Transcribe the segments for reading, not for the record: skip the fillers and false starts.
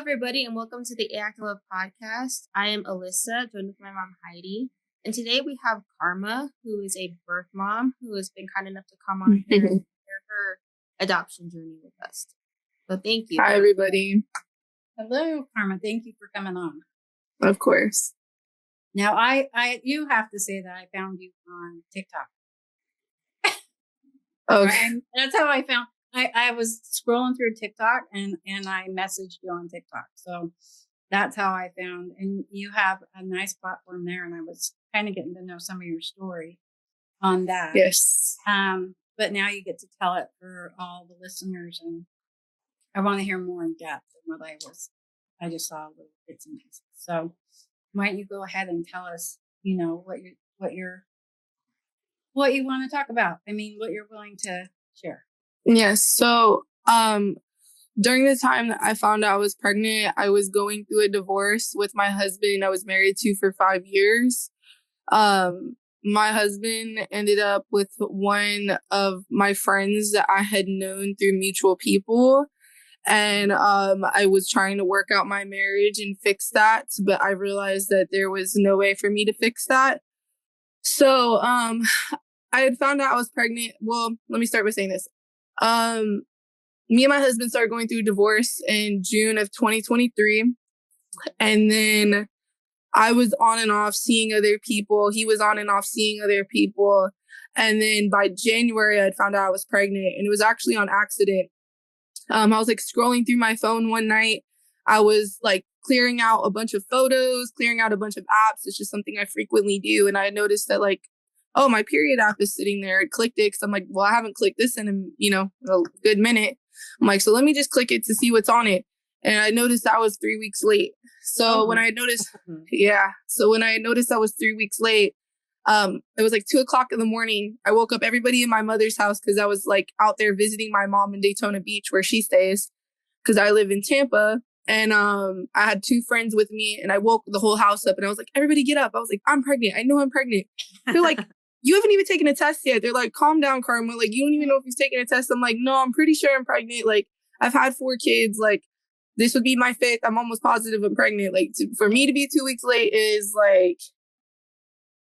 everybody, and welcome to the Act Love podcast. I am Alyssa, joined with my mom, Heidi. And today we have Karma, who is a birth mom, who has been kind enough to come on here and share her adoption journey with us. So thank you. Hi, everybody. Hello, Karma. Thank you for coming on. Of course. Now, you have to say that I found you on TikTok. Okay. Right? That's how I found. I was scrolling through TikTok and I messaged you on TikTok. So that's how I found. And you have a nice platform there. And I was kind of getting to know some of your story on that. Yes. But now you get to tell it for all the listeners, and I want to hear more in depth than what I just saw little bits and pieces. So why don't you go ahead and tell us, what you want to talk about? I mean, what you're willing to share. Yes. So, during the time that I found out I was pregnant, I was going through a divorce with my husband I was married to for 5 years. My husband ended up with one of my friends that I had known through mutual people. And I was trying to work out my marriage and fix that, but I realized that there was no way for me to fix that. So I had found out I was pregnant. Well, let me start by saying this. Me and my husband started going through divorce in June of 2023. And then I was on and off seeing other people. He was on and off seeing other people. And then by January, I had found out I was pregnant, and it was actually on accident. I was scrolling through my phone one night. I was clearing out a bunch of photos, clearing out a bunch of apps. It's just something I frequently do. And I noticed that oh, my period app is sitting there. I clicked it because I'm well, I haven't clicked this in a good minute. I'm so let me just click it to see what's on it. And I noticed I was 3 weeks late. So when I noticed, I was 3 weeks late, it was 2:00 in the morning. I woke up everybody in my mother's house because I was out there visiting my mom in Daytona Beach where she stays, because I live in Tampa. And I had 2 friends with me, and I woke the whole house up, and I was everybody get up. I was I'm pregnant. I know I'm pregnant. They're you haven't even taken a test yet. They're calm down, Karma. You don't even know if you've taken a test. I'm no, I'm pretty sure I'm pregnant. I've had 4 kids. This would be my 5th. I'm almost positive I'm pregnant. For me to be 2 weeks late is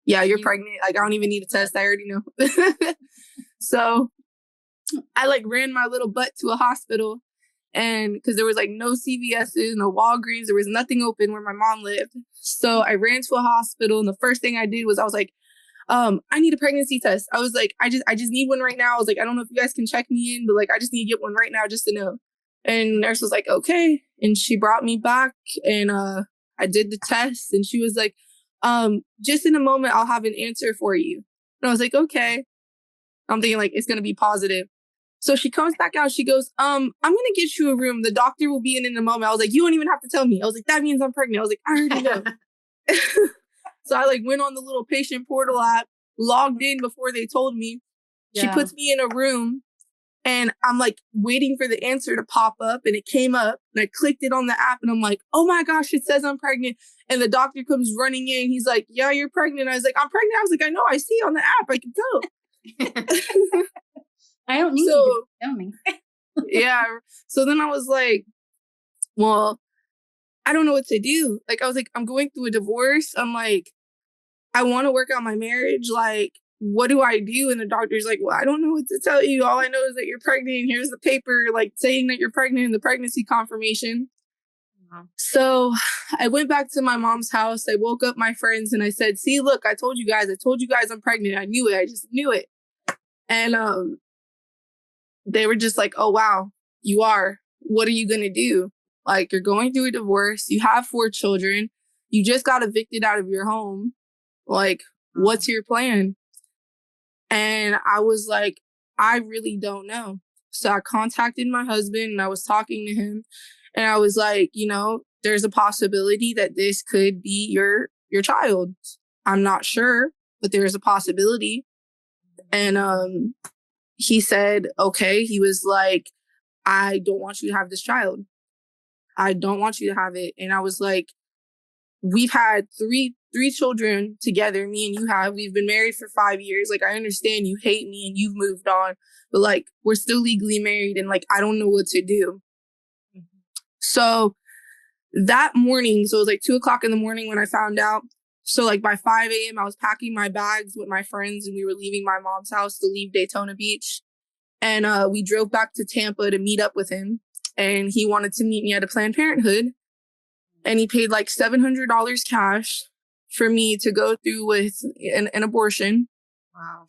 yeah, you're pregnant. I don't even need a test. I already know. So I ran my little butt to a hospital, and because there was no CVS's, no Walgreens, there was nothing open where my mom lived. So I ran to a hospital, and the first thing I did was I was I need a pregnancy test. I was I just need one right now. I was I don't know if you guys can check me in, but I just need to get one right now just to know. And the nurse was okay. And she brought me back, and I did the test, and she was just in a moment, I'll have an answer for you. And I was okay. I'm thinking it's going to be positive. So she comes back out. She goes, I'm going to get you a room. The doctor will be in a moment. I was you don't even have to tell me. I was that means I'm pregnant. I was I already know. So I went on the little patient portal app, logged in before they told me. Yeah. She puts me in a room, and I'm waiting for the answer to pop up, and it came up, and I clicked it on the app, and I'm oh my gosh, it says I'm pregnant. And the doctor comes running in. He's yeah, you're pregnant. I was I'm pregnant. I was I know, I see on the app. I can tell. I don't need you to tell me. Yeah. So then I was well, I don't know what to do. I was I'm going through a divorce. I'm I want to work out my marriage. What do I do? And the doctor's well, I don't know what to tell you. All I know is that you're pregnant. Here's the paper saying that you're pregnant and the pregnancy confirmation. Wow. So I went back to my mom's house. I woke up my friends, and I said, see, look, I told you guys I'm pregnant. I knew it. I just knew it. And they were just oh, wow, you are. What are you going to do? You're going through a divorce. You have 4 children. You just got evicted out of your home. What's your plan? And I was I really don't know. So I contacted my husband, and I was talking to him, and I was there's a possibility that this could be your child. I'm not sure, but there's a possibility. And he said, okay. He was I don't want you to have this child. I don't want you to have it. And I was we've had three children together, me and you have. We've been married for 5 years. I understand you hate me and you've moved on, but we're still legally married, and I don't know what to do. Mm-hmm. So that morning, so it was like 2:00 in the morning when I found out. So like by 5 a.m. I was packing my bags with my friends and we were leaving my mom's house to leave Daytona Beach. And we drove back to Tampa to meet up with him. And he wanted to meet me at a Planned Parenthood. And he paid like $700 cash for me to go through with an abortion. Wow.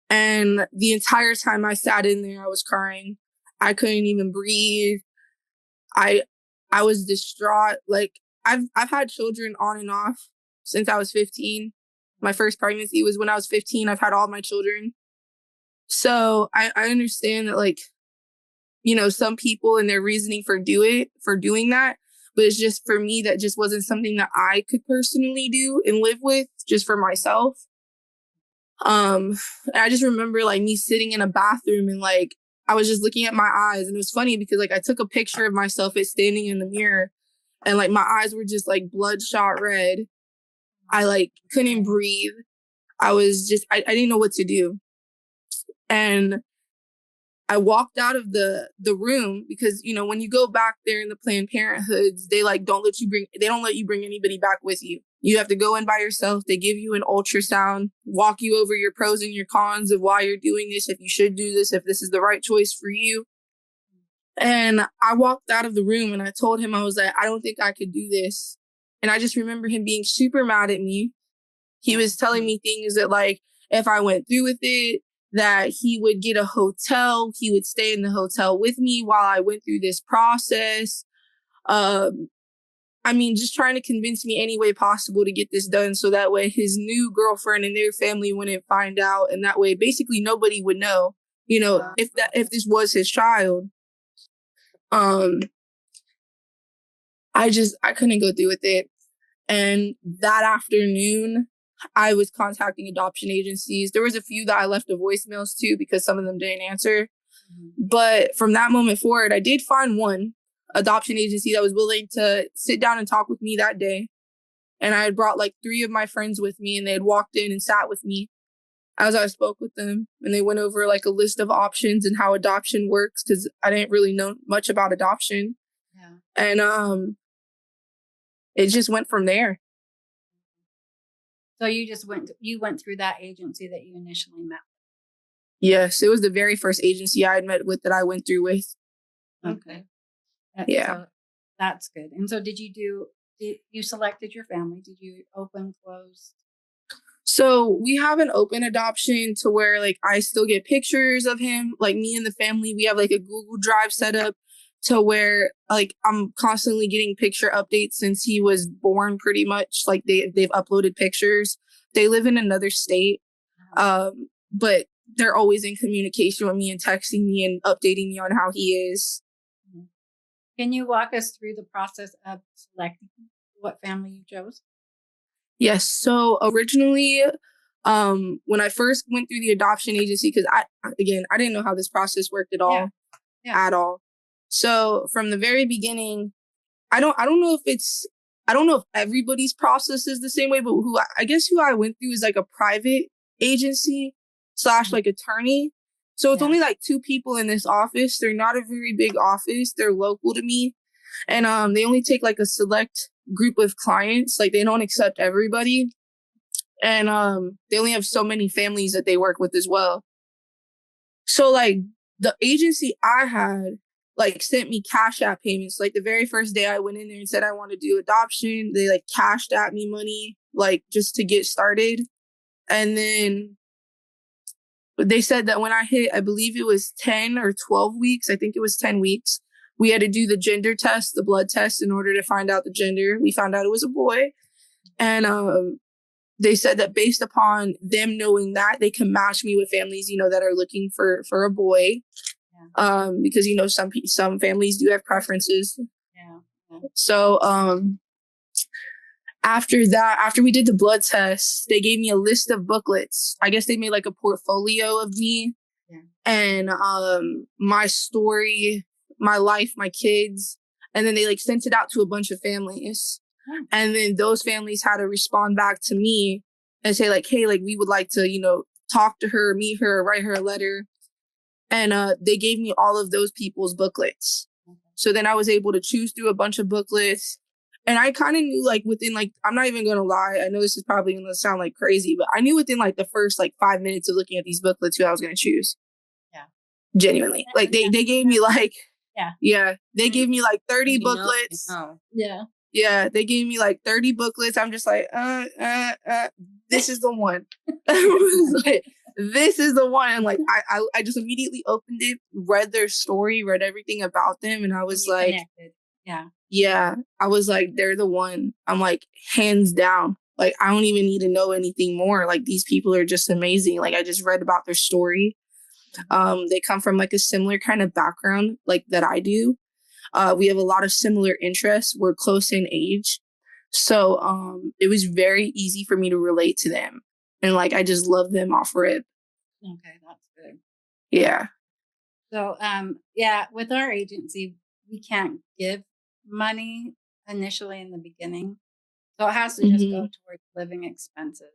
And the entire time I sat in there, I was crying. I couldn't even breathe. I was distraught. Like I've had children on and off since I was 15. My first pregnancy was when I was 15. I've had all my children. So I understand that, like, you know, some people and their reasoning for doing that, but it's just for me that just wasn't something that I could personally do and live with just for myself. I just remember like me sitting in a bathroom and like I was just looking at my eyes, and it was funny because like I took a picture of myself standing in the mirror and like my eyes were just like bloodshot red. I like couldn't breathe. I was just I didn't know what to do. And I walked out of the room because, you know, when you go back there in the Planned Parenthoods, they like don't let you bring anybody back with you. You have to go in by yourself. They give you an ultrasound, walk you over your pros and your cons of why you're doing this, if you should do this, if this is the right choice for you. And I walked out of the room and I told him, I was like, I don't think I could do this. And I just remember him being super mad at me. He was telling me things that like, if I went through with it, that he would get a hotel. He would stay in the hotel with me while I went through this process. I mean, just trying to convince me any way possible to get this done so that way his new girlfriend and their family wouldn't find out. And that way, basically, nobody would know, you know, if this was his child. I couldn't go through with it. And that afternoon, I was contacting adoption agencies. There was a few that I left the voicemails to because some of them didn't answer. Mm-hmm. But from that moment forward, I did find one adoption agency that was willing to sit down and talk with me that day. And I had brought like 3 of my friends with me, and they had walked in and sat with me as I spoke with them. And they went over like a list of options and how adoption works because I didn't really know much about adoption. Yeah. And it just went from there. So you went through that agency that you initially met with? Yes, it was the very first agency I had met with that I went through with. Okay. Yeah. So that's good. And so you selected your family? Did you open, close? So we have an open adoption to where like I still get pictures of him, like me and the family. We have like a Google Drive set up to where like I'm constantly getting picture updates since he was born pretty much. Like they've uploaded pictures. They live in another state. But they're always in communication with me and texting me and updating me on how he is. Can you walk us through the process of selecting what family you chose? Yes. So originally, when I first went through the adoption agency, because I didn't know how this process worked at all. Yeah. At all. So from the very beginning, I don't know if everybody's process is the same way, but who I went through is like a private agency / like attorney. So it's only like 2 people in this office. They're not a very big office. They're local to me. And they only take like a select group of clients. Like they don't accept everybody. And they only have so many families that they work with as well. So like the agency I had like sent me Cash App payments. Like the very first day I went in there and said I want to do adoption, they like cashed at me money, like just to get started. And then they said that when I hit, I believe it was 10 or 12 weeks. I think it was 10 weeks. We had to do the gender test, the blood test, in order to find out the gender. We found out it was a boy. And they said that based upon them knowing that, they can match me with families, you know, that are looking for a boy. Yeah. Because, you know, some families do have preferences. Yeah. So after we did the blood test, they gave me a list of booklets. I guess they made like a portfolio of me and my story, my life, my kids. And then they like sent it out to a bunch of families. And then those families had to respond back to me and say like, hey, like we would like to, you know, talk to her, meet her, write her a letter. And they gave me all of those people's booklets. So then I was able to choose through a bunch of booklets. And I kind of knew like within like, I'm not even going to lie. I know this is probably going to sound like crazy, but I knew within like the first like 5 minutes of looking at these booklets who I was going to choose. Yeah. Genuinely. Like they gave me like, they gave me like 30 booklets. Yeah. Yeah, they gave me like 30 booklets. I'm just like, this is the one. I was like, this is the one. And like, I just immediately opened it, read their story, read everything about them. And I was like, connected. Yeah. I was like, they're the one. I'm like, hands down. Like, I don't even need to know anything more. Like, these people are just amazing. Like, I just read about their story. They come from like a similar kind of background, like that I do. We have a lot of similar interests. We're close in age. So it was very easy for me to relate to them. And like, I just love them off rip. Okay, that's good. Yeah. So, with our agency, we can't give money initially in the beginning. So it has to just go towards living expenses,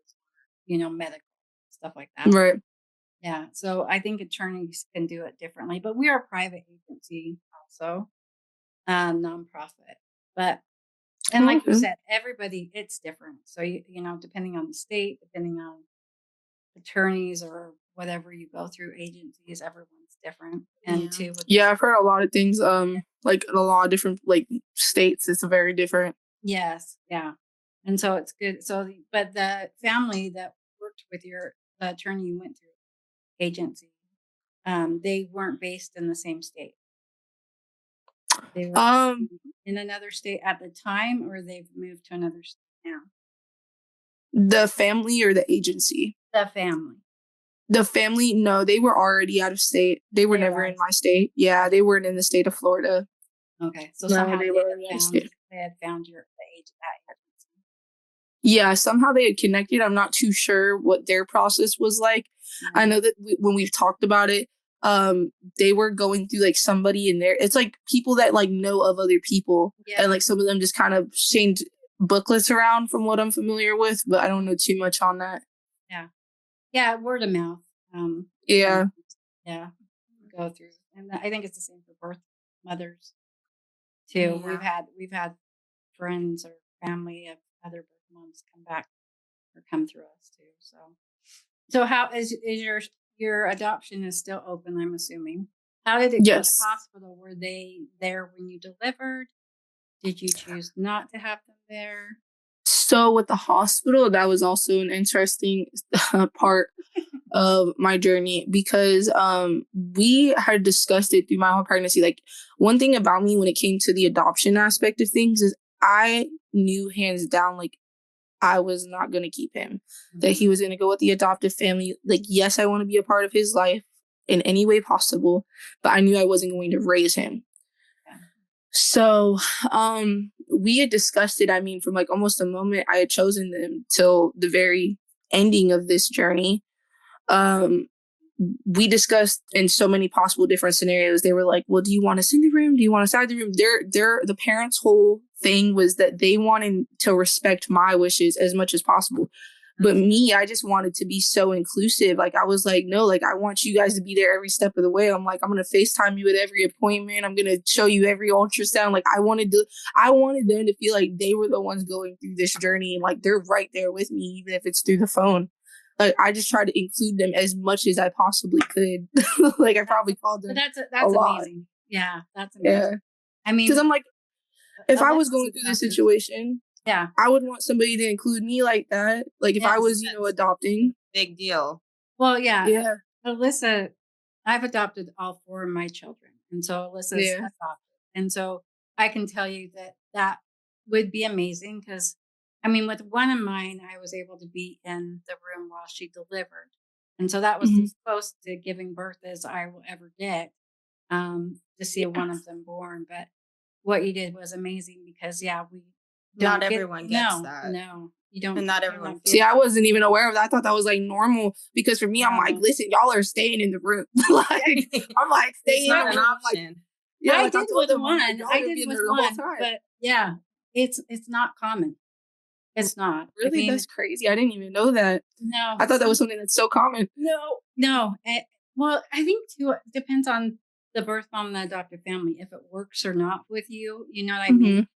medical, stuff like that. Right. Yeah. So I think attorneys can do it differently, but we are a private agency also. Nonprofit, but like you said, everybody, it's different. So depending on the state, depending on attorneys or whatever you go through agencies, everyone's different. And I've heard a lot of things. Like in a lot of different like states, it's very different. Yes, yeah, and so it's good. So, but the family that worked with the attorney you went through agency, they weren't based in the same state. They were in another state at the time, or they've moved to another state now? The family or the agency? The family. The family, no, they were already out of state. They were never in my state. Yeah, they weren't in the state of Florida. Okay, so somehow they had found the agency. Yeah, somehow they had connected. I'm not too sure what their process was like. I know that when we've talked about it, they were going through like somebody in there. It's like people that like know of other people, and like some of them just kind of changed booklets around from what I'm familiar with, but I don't know too much on that. Yeah, word of mouth. Yeah, go through, and I think it's the same for birth mothers too. We've had friends or family of other birth moms come back or come through us too. So how is your adoption is still open? I'm assuming. How did it go to the hospital? Were they there when you delivered? Did you choose not to have them there? So with the hospital, that was also an interesting part of my journey because we had discussed it through my whole pregnancy. Like one thing about me when it came to the adoption aspect of things is I knew hands down like I was not going to keep him, that he was going to go with the adoptive family. Like, yes, I want to be a part of his life in any way possible, but I knew I wasn't going to raise him. So we had discussed it, I mean, from like almost the moment I had chosen them till the very ending of this journey. We discussed in so many possible different scenarios. They were like, well, do you want us in the room? Do you want us out of the room? The parents' whole thing was that they wanted to respect my wishes as much as possible. But me, I just wanted to be so inclusive. Like, I was like, no, like, I want you guys to be there every step of the way. I'm like, I'm going to FaceTime you at every appointment. I'm going to show you every ultrasound. Like, I wanted them to feel like they were the ones going through this journey. And like, they're right there with me, even if it's through the phone. Like, I just tried to include them as much as I possibly could. Like, I probably called them. But that's amazing. Yeah, that's amazing. Yeah. I mean, because I'm like, if I was going through this situation, I would want somebody to include me like that. Like, if I was, adopting. Big deal. Well, yeah. Alyssa, I've adopted all 4 of my children. And so Alyssa's adopted. And so I can tell you that would be amazing because, I mean, with one of mine, I was able to be in the room while she delivered. And so that was as close to giving birth as I will ever get to see one of them born. But what you did was amazing because, not everyone gets that. No, you don't. And not everyone. See, I wasn't even aware of that. I thought that was like normal because for me, I'm like, listen, y'all are staying in the room. Like, I'm like, stay in the room. Option. I did with one. I did with one, but it's not common. It's not. Really? That's crazy. I didn't even know that. No. I thought that was something that's so common. No. Well, I think too, it depends on the birth mom and the adoptive family, if it works or not with you. You know what I mean?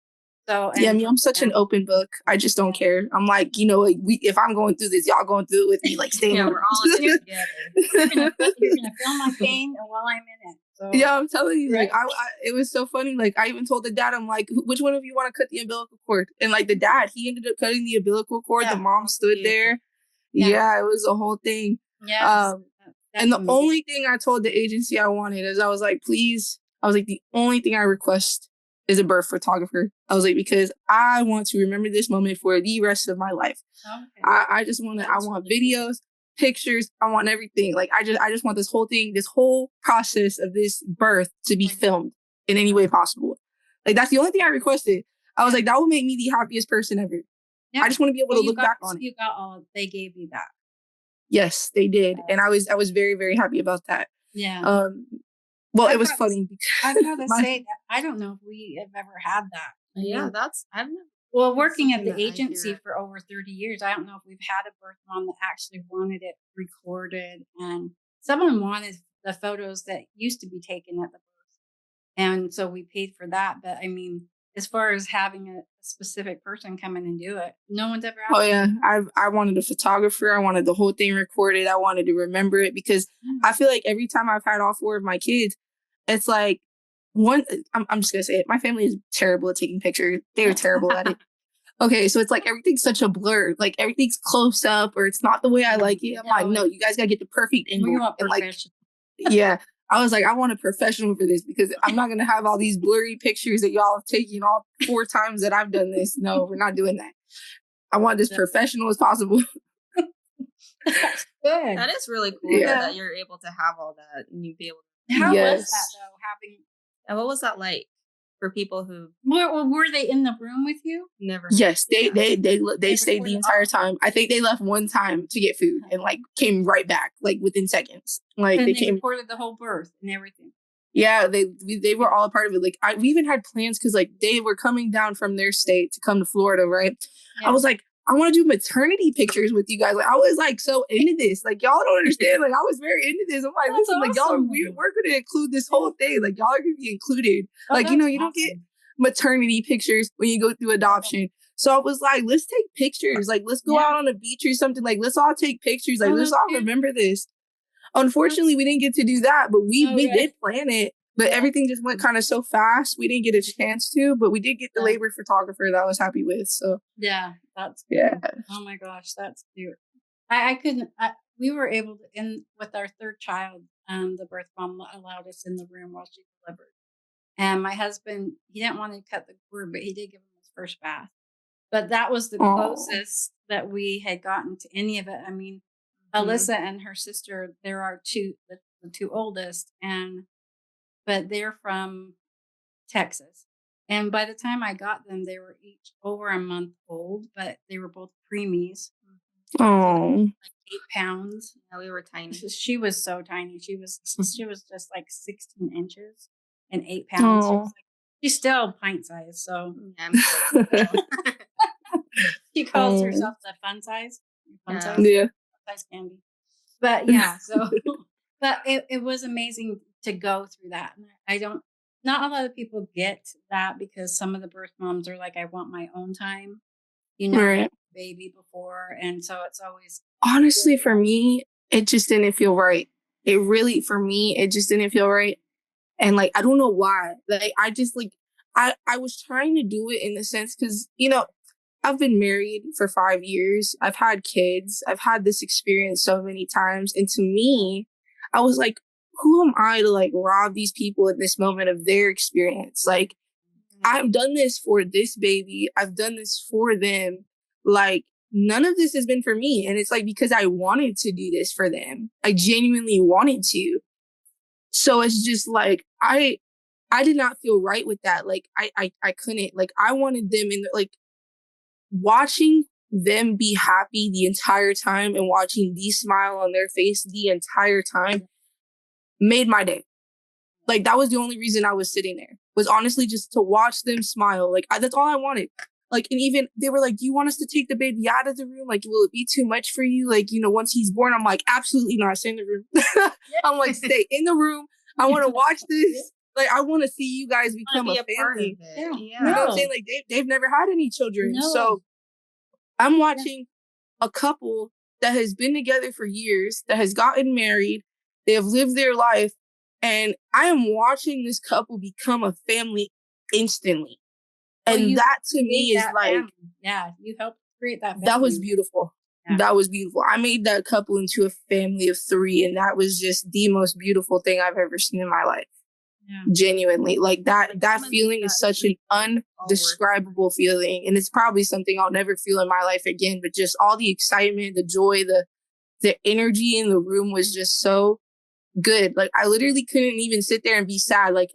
So, yeah, I'm such an open book. I just don't care. I'm like, like, if I'm going through this, y'all going through it with me. Like, stay yeah, in we're all in it together. You're gonna feel my pain while I'm in it. So, yeah, I'm telling you, right? like, it was so funny. Like, I even told the dad, I'm like, which one of you want to cut the umbilical cord? And like the dad, he ended up cutting the umbilical cord. Yeah. The mom stood there. Yeah, it was a whole thing. Yes. And the only thing I told the agency I wanted is I was like, please, the only thing I request is a birth photographer. I was like, because I want to remember this moment for the rest of my life. Okay. I just want I want videos, pictures. I want everything. Like, I just want this whole process of this birth to be filmed in any way possible. Like, that's the only thing I requested. I was like, that will make me the happiest person ever. I just want to be able to look back on it. You got all, they gave you that. Yes, they did. And I was very, very happy about that. Yeah. Well, it was funny because I've got to say that I don't know if we have ever had that. Yeah, I've never. Well, working at the agency for over 30 years, I don't know if we've had a birth mom that actually wanted it recorded, and someone wanted the photos that used to be taken at the birth. And so we paid for that. But I mean, as far as having a specific person come in and do it, no one's ever asked. Oh yeah, I wanted a photographer. I wanted the whole thing recorded. I wanted to remember it because I feel like every time I've had all 4 of my kids, it's like I'm just gonna say it. My family is terrible at taking pictures. They're terrible at it. Okay, so it's like everything's such a blur. Like, everything's close up, or it's not the way I like it. I'm like, no, you guys gotta get the perfect angle. We want perfection. Yeah. I was like, I want a professional for this because I'm not gonna have all these blurry pictures that y'all have taken all 4 times that I've done this. No, we're not doing that. I want this professional as possible. That's good. That is really cool that you're able to have all that and you be able to. How was that though? And what was that like for people who were they in the room with you? Never. Yes, they stayed the entire time. I think they left one time to get food and like came right back like within seconds. Like, they reported the whole birth and everything. Yeah, they were all a part of it. Like, we even had plans because like they were coming down from their state to come to Florida, right? Yeah. I was like, I want to do maternity pictures with you guys. Like, I was like so into this. Like, y'all don't understand. Like, I was very into this. I'm like, listen, like, y'all, we're going to include this whole thing. Like, y'all are going to be included. Like, you don't get maternity pictures when you go through adoption. So I was like, let's take pictures. Like, let's go out on a beach or something. Like, let's all take pictures. Like, let's all remember this. Unfortunately, we didn't get to do that, but we did plan it. But everything just went kind of so fast. We didn't get a chance to, but we did get the labor photographer that I was happy with. So yeah, that's good. Yeah. Oh my gosh, that's cute. I couldn't. We were able to with our 3rd child. The birth mom allowed us in the room while she delivered, and my husband, he didn't want to cut the cord, but he did give him his first bath. But that was the closest that we had gotten to any of it. I mean, Alyssa and her sister, there are the 2 oldest, but they're from Texas. And by the time I got them, they were each over a month old, but they were both preemies. Oh, like 8 pounds. Yeah, we were tiny. She was so tiny. She was just like 16 inches and 8 pounds. She's still pint size. So she calls herself the fun size. Fun size. Yeah. Fun size candy. But yeah, so but it was amazing to go through that. And not a lot of people get that because some of the birth moms are like, I want my own time, right. Baby before. And so it's always. Honestly, for me, it just didn't feel right. It just didn't feel right. And like, I don't know why. Like, I just like, I was trying to do it in the sense because, I've been married for 5 years. I've had kids. I've had this experience so many times. And to me, I was like, who am I to like rob these people at this moment of their experience? Like, I've done this for this baby. I've done this for them. Like, none of this has been for me. And it's like, because I wanted to do this for them. I genuinely wanted to. So it's just like, I did not feel right with that. Like, I couldn't, like, I wanted them like watching them be happy the entire time and watching the smile on their face the entire time made my day. Like, that was the only reason I was sitting there, was honestly just to watch them smile. Like, that's all I wanted. Like, and even they were like, do you want us to take the baby out of the room? Like, will it be too much for you? Like, once he's born, I'm like, absolutely not. Stay in the room. I'm like, stay in the room. I want to watch this. Like, I want to see you guys become a family. Yeah. You know what I'm saying? Like, they've never had any children. No. So I'm watching a couple that has been together for years, that has gotten married. They have lived their life. And I am watching this couple become a family instantly. And that to me is like, family. Yeah, you helped create that family. That was beautiful. Yeah. That was beautiful. I made that couple into a family of 3, and that was just the most beautiful thing I've ever seen in my life. Yeah. Genuinely. Like that feeling is such an undescribable feeling. And it's probably something I'll never feel in my life again. But just all the excitement, the joy, the energy in the room was just so good. Like, I literally couldn't even sit there and be sad. Like,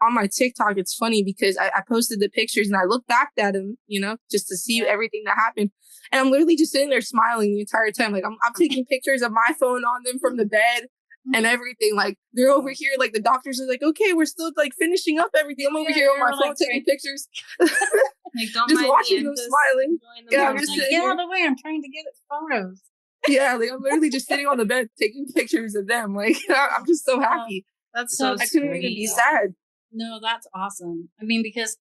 on my TikTok, it's funny because I posted the pictures and I looked back at them, you know, just to see everything that happened. And I'm literally just sitting there smiling the entire time. Like, I'm taking pictures of my phone on them from the bed and everything. Like, they're over here, like, the doctors are like, okay, we're still like finishing up everything. I'm over here on my phone taking pictures. Like, don't just watching them smiling. Yeah, I'm just get out of the way. I'm trying to get photos. Yeah, like, I'm literally just sitting on the bed taking pictures of them. Like, I'm just so happy. That's so I couldn't even be sad. No, that's awesome. I mean, because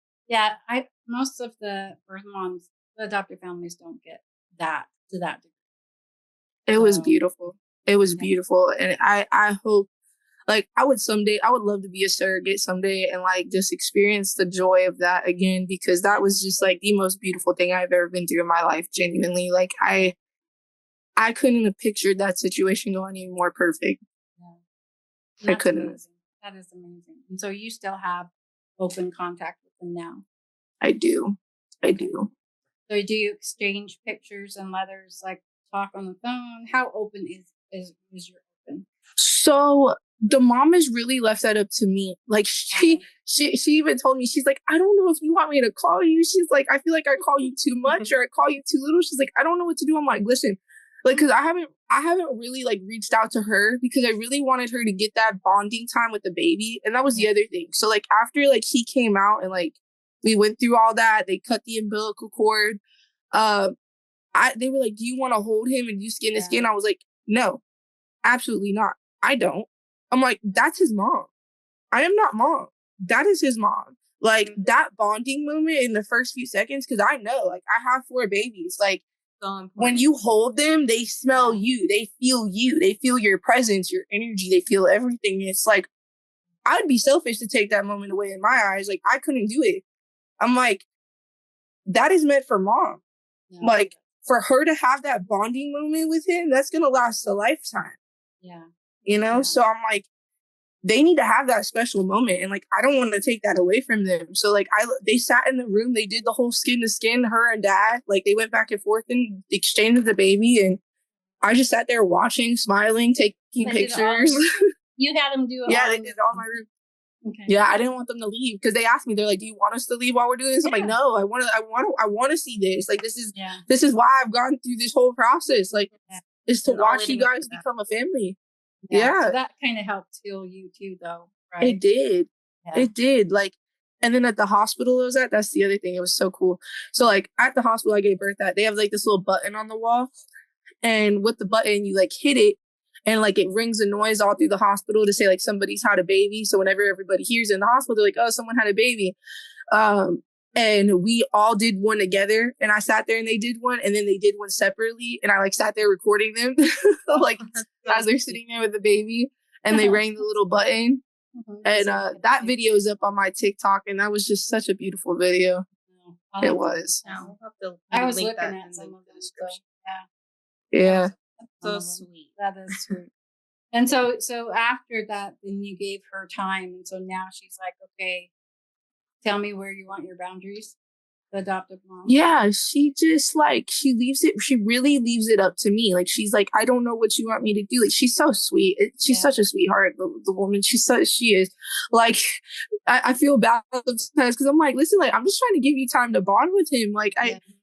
most of the birth moms, the adoptive families don't get that to that degree. It was beautiful. It was beautiful. And I hope, like, I would love to be a surrogate someday and like just experience the joy of that again, because that was just like the most beautiful thing I've ever been through in my life. Genuinely. Like, I couldn't have pictured that situation going any more perfect. Yeah. I couldn't. Amazing. That is amazing. And so you still have open contact with them now? I do. So do you exchange pictures and letters, like talk on the phone? How open is your open? So the mom has really left that up to me. Like, she even told me, she's like, I don't know if you want me to call you. She's like, I feel like I call you too much or I call you too little. She's like, I don't know what to do. I'm like, listen, like, because I haven't really like reached out to her because I really wanted her to get that bonding time with the baby. And that was the other thing. So like, after like he came out and like we went through all that, they cut the umbilical cord. They were like, do you want to hold him and do skin to skin? I was like, no, absolutely not. I don't. I'm like, that's his mom. I am not mom. That is his mom. Like, that bonding moment in the first few seconds, because I know, like, I have 4 babies. Like, when you hold them, they smell you. They feel you. They feel your presence, your energy. They feel everything. It's like, I'd be selfish to take that moment away in my eyes. Like, I couldn't do it. I'm like, that is meant for mom. Yeah. Like, for her to have that bonding moment with him, that's going to last a lifetime. Yeah. You know? Yeah. So I'm like, they need to have that special moment. And like, I don't want to take that away from them. So like, they sat in the room, they did the whole skin to skin, her and dad, like they went back and forth and exchanged the baby. And I just sat there watching, smiling, taking pictures. You had them do it. Yeah, they did it all in my room. Okay. Yeah, I didn't want them to leave because they asked me, they're like, do you want us to leave while we're doing this? I'm like, no, I want to see this. Like, this is why I've gone through this whole process. Like, is to watch you guys become a family. Yeah. So that kind of helped heal you too, though, right? It did. Yeah. It did. Like, and then at the hospital I was at, that's the other thing. It was so cool. So like at the hospital I gave birth at, they have like this little button on the wall. And with the button, you like hit it and like it rings a noise all through the hospital to say like somebody's had a baby. So whenever everybody hears it in the hospital, they're like, oh, someone had a baby. And we all did one together, and I sat there and they did one, and then they did one separately, and I like sat there recording them like as they're sitting there with the baby, and they rang the little button. And that video is up on my TikTok, and that was just such a beautiful video. It was. I was looking at some of them. Yeah. So sweet. That is sweet. And so after that, then you gave her time, and so now she's like, okay, tell me where you want your boundaries. The adoptive mom. Yeah, she just like, she really leaves it up to me. Like, she's like, I don't know what you want me to do. Like, she's so sweet. She's such a sweetheart, the woman. She is. Like, I feel bad sometimes because I'm like, listen, like, I'm just trying to give you time to bond with him. Like,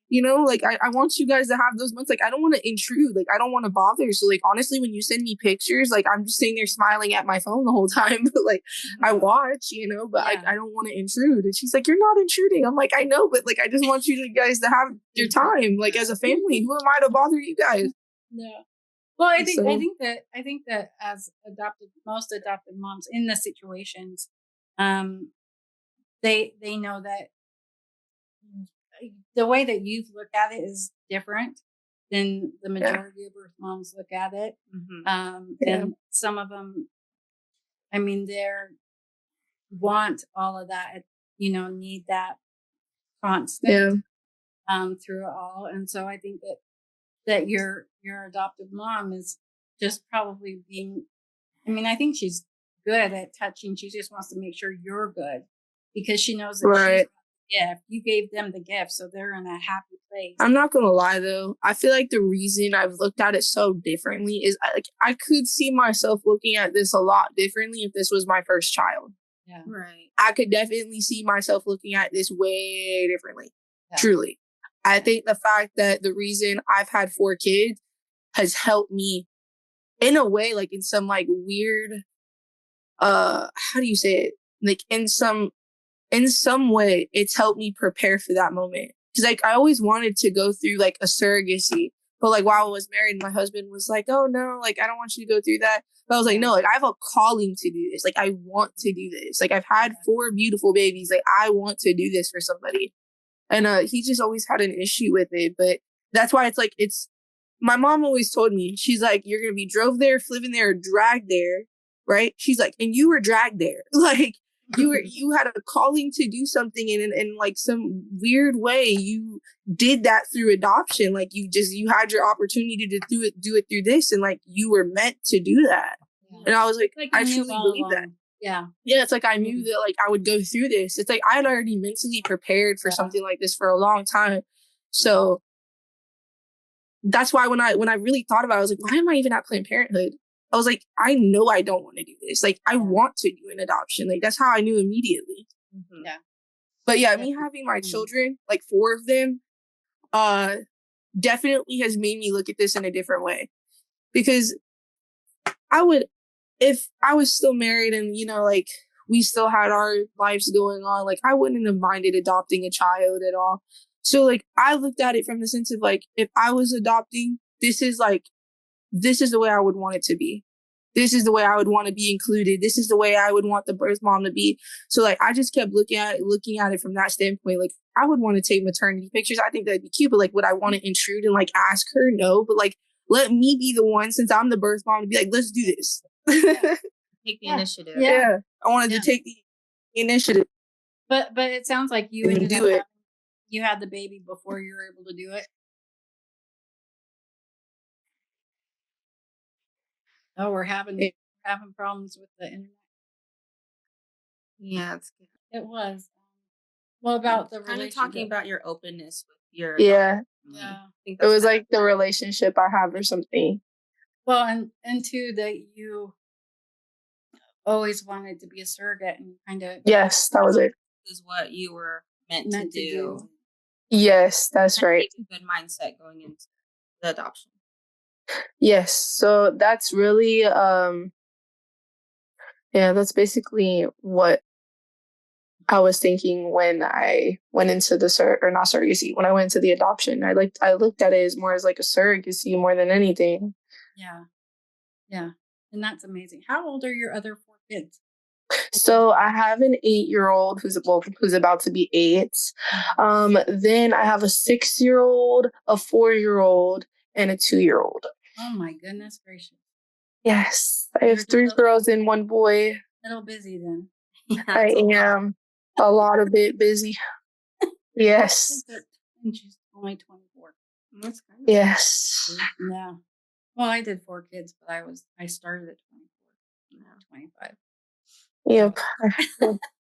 you know, like, I want you guys to have those months. Like, I don't want to intrude. Like, I don't want to bother. So, like, honestly, when you send me pictures, like, I'm just sitting there smiling at my phone the whole time. But, like, I watch, you know, but I don't want to intrude. And she's like, you're not intruding. I'm like, I know, but, like, I just want you guys to have your time. Like, as a family, who am I to bother you guys? Yeah. Well, I think that as most adopted moms in the situations, they know that the way that you've looked at it is different than the majority of birth moms look at it. And some of them, I mean, they're want all of that, need that constant through it all. And so I think that your adoptive mom is just probably being, I mean, I think she's good at touching. She just wants to make sure you're good because she knows that she's got the gift. You gave them the gift, so they're in a happy place. I'm not gonna lie though. I feel like the reason I've looked at it so differently is I could see myself looking at this a lot differently if this was my first child. Yeah. Right. I could definitely see myself looking at this way differently. Yeah. Truly. I think the fact that the reason I've had 4 kids has helped me in a way, like in some like weird, how do you say it? Like in some way, it's helped me prepare for that moment. Cause like I always wanted to go through like a surrogacy, but like while I was married, my husband was like, "Oh no, like I don't want you to go through that." But I was like, "No, like I have a calling to do this. Like I want to do this. Like I've had 4 beautiful babies. Like I want to do this for somebody." And he just always had an issue with it. But that's why it's my mom always told me, she's like, "You're gonna be drove there, living there, or dragged there." Right? She's like, "And you were dragged there." Like you had a calling to do something, and in like some weird way you did that through adoption. Like you had your opportunity to do it through this, and like you were meant to do that. Yeah. And I was like I truly believe that. Yeah, it's like I knew that like I would go through this. It's like I had already mentally prepared for something like this for a long time. So that's why when I really thought about it, I was like, why am I even at Planned Parenthood? I was like, I know I don't want to do this. Like, I want to do an adoption. Like, that's how I knew immediately. Mm-hmm. Yeah. But yeah, me having my children, like 4 of them, definitely has made me look at this in a different way. Because if I was still married and, like, we still had our lives going on, like, I wouldn't have minded adopting a child at all. So, like, I looked at it from the sense of, like, if I was adopting, this is the way I would want it to be. This is the way I would want to be included. This is the way I would want the birth mom to be. So like, I just kept looking at it from that standpoint. Like I would want to take maternity pictures. I think that'd be cute, but like, would I want to intrude and like ask her? No, but like, let me be the one, since I'm the birth mom, to be like, let's do this. Take the initiative. Yeah. I wanted to take the initiative. But it sounds like you ended up you had the baby before you were able to do it. Oh, we're having problems with the internet. Yeah, it's good. It was. What about the kind of talking about your openness with your yeah. Yeah. It was like the relationship I have or something. Well, and too that you always wanted to be a surrogate and kind of yes, that was it. Is what you were meant to do. Yes, that's right. A good mindset going into the adoption. Yes, so that's really that's basically what I was thinking when I went into the not surrogacy, when I went into the adoption. I looked at it as more as like a surrogacy more than anything. Yeah, and that's amazing. How old are your other 4 kids? So I have an 8-year-old who's about to be 8. Then I have a 6-year-old, a 4-year-old, and a 2-year-old. Oh my goodness gracious! Yes, I have 3 girls and 1 boy. A little busy then. I am a lot of bit busy. Yes. And she's only 24. That's kind of yes. Yeah. Well, I did 4 kids, but I started at 24. Now 25. Yep.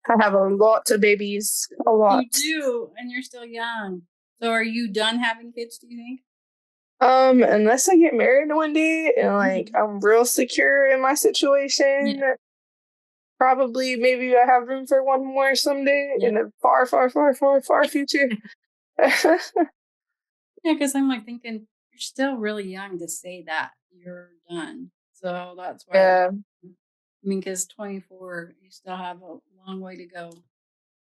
I have a lot of babies. A lot. You do, and you're still young. So are you done having kids, do you think? Unless I get married one day and like I'm real secure in my situation, probably maybe I have room for one more someday in a far, far, far, far, far future. Yeah, because I'm like thinking you're still really young to say that you're done. So that's why. Yeah. I mean, because 24, you still have a long way to go.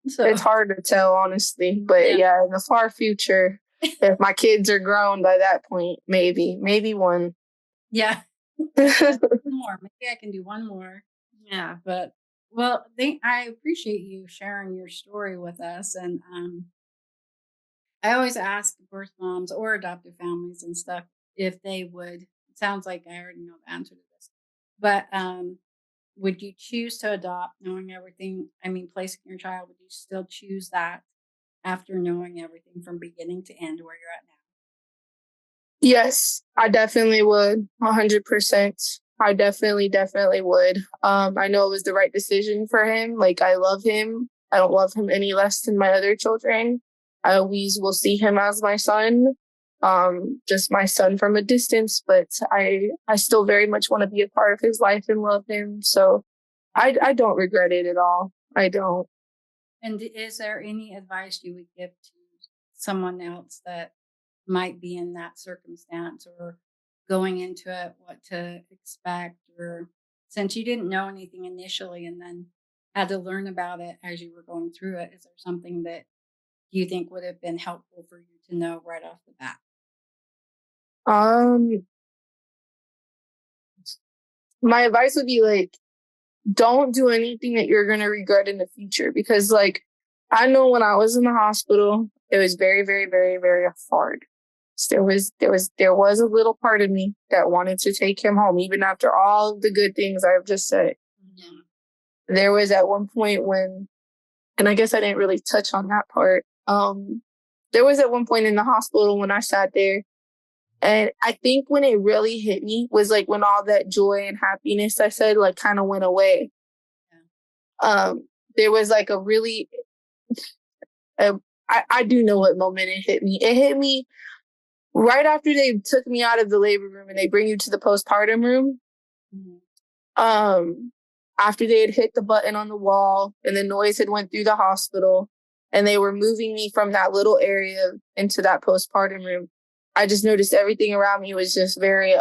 So it's hard to tell, honestly. But in the far future, if my kids are grown by that point, maybe one. Yeah. One more. Maybe I can do one more. Yeah. But well, I appreciate you sharing your story with us. And I always ask birth moms or adoptive families and stuff if they would. It sounds like I already know the answer to this, but would you choose to adopt knowing everything? I mean, placing your child, would you still choose that after knowing everything from beginning to end where you're at now? Yes, I definitely would. 100%. I definitely would. I know it was the right decision for him. Like, I love him. I don't love him any less than my other children. I always will see him as my son. Just my son from a distance, but I still very much want to be a part of his life and love him. So I don't regret it at all. I don't. And is there any advice you would give to someone else that might be in that circumstance or going into it, what to expect? Or since you didn't know anything initially and then had to learn about it as you were going through it, is there something that you think would have been helpful for you to know right off the bat? Um, my advice would be like, don't do anything that you're going to regret in the future, because like I know when I was in the hospital, it was very, very, very, very hard. There was a little part of me that wanted to take him home, even after all the good things I've just said. There was at one point when, and I guess I didn't really touch on that part. There was at one point in the hospital when I sat there, and I think when it really hit me was like when all that joy and happiness I said like kind of went away. There was like a really, I do know what moment it hit me. It hit me right after they took me out of the labor room and they bring you to the postpartum room. Um, After they had hit the button on the wall and the noise had went through the hospital and they were moving me from that little area into that postpartum room, I just noticed everything around me was just very,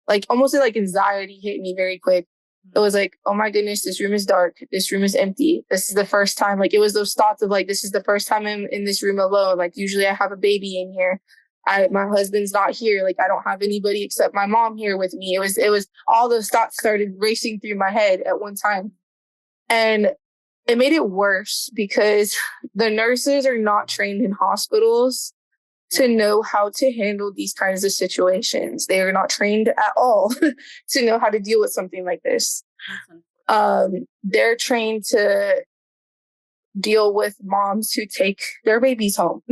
like almost like anxiety hit me very quick. It was like, oh my goodness, this room is dark. This room is empty. This is the first time. Like, it was those thoughts of like, this is the first time I'm in this room alone. Like, usually I have a baby in here. My husband's not here. Like, I don't have anybody except my mom here with me. It was all those thoughts started racing through my head at one time. And it made it worse because the nurses are not trained in hospitals to know how to handle these kinds of situations. They are not trained at all to know how to deal with something like this. They're trained to deal with moms who take their babies home,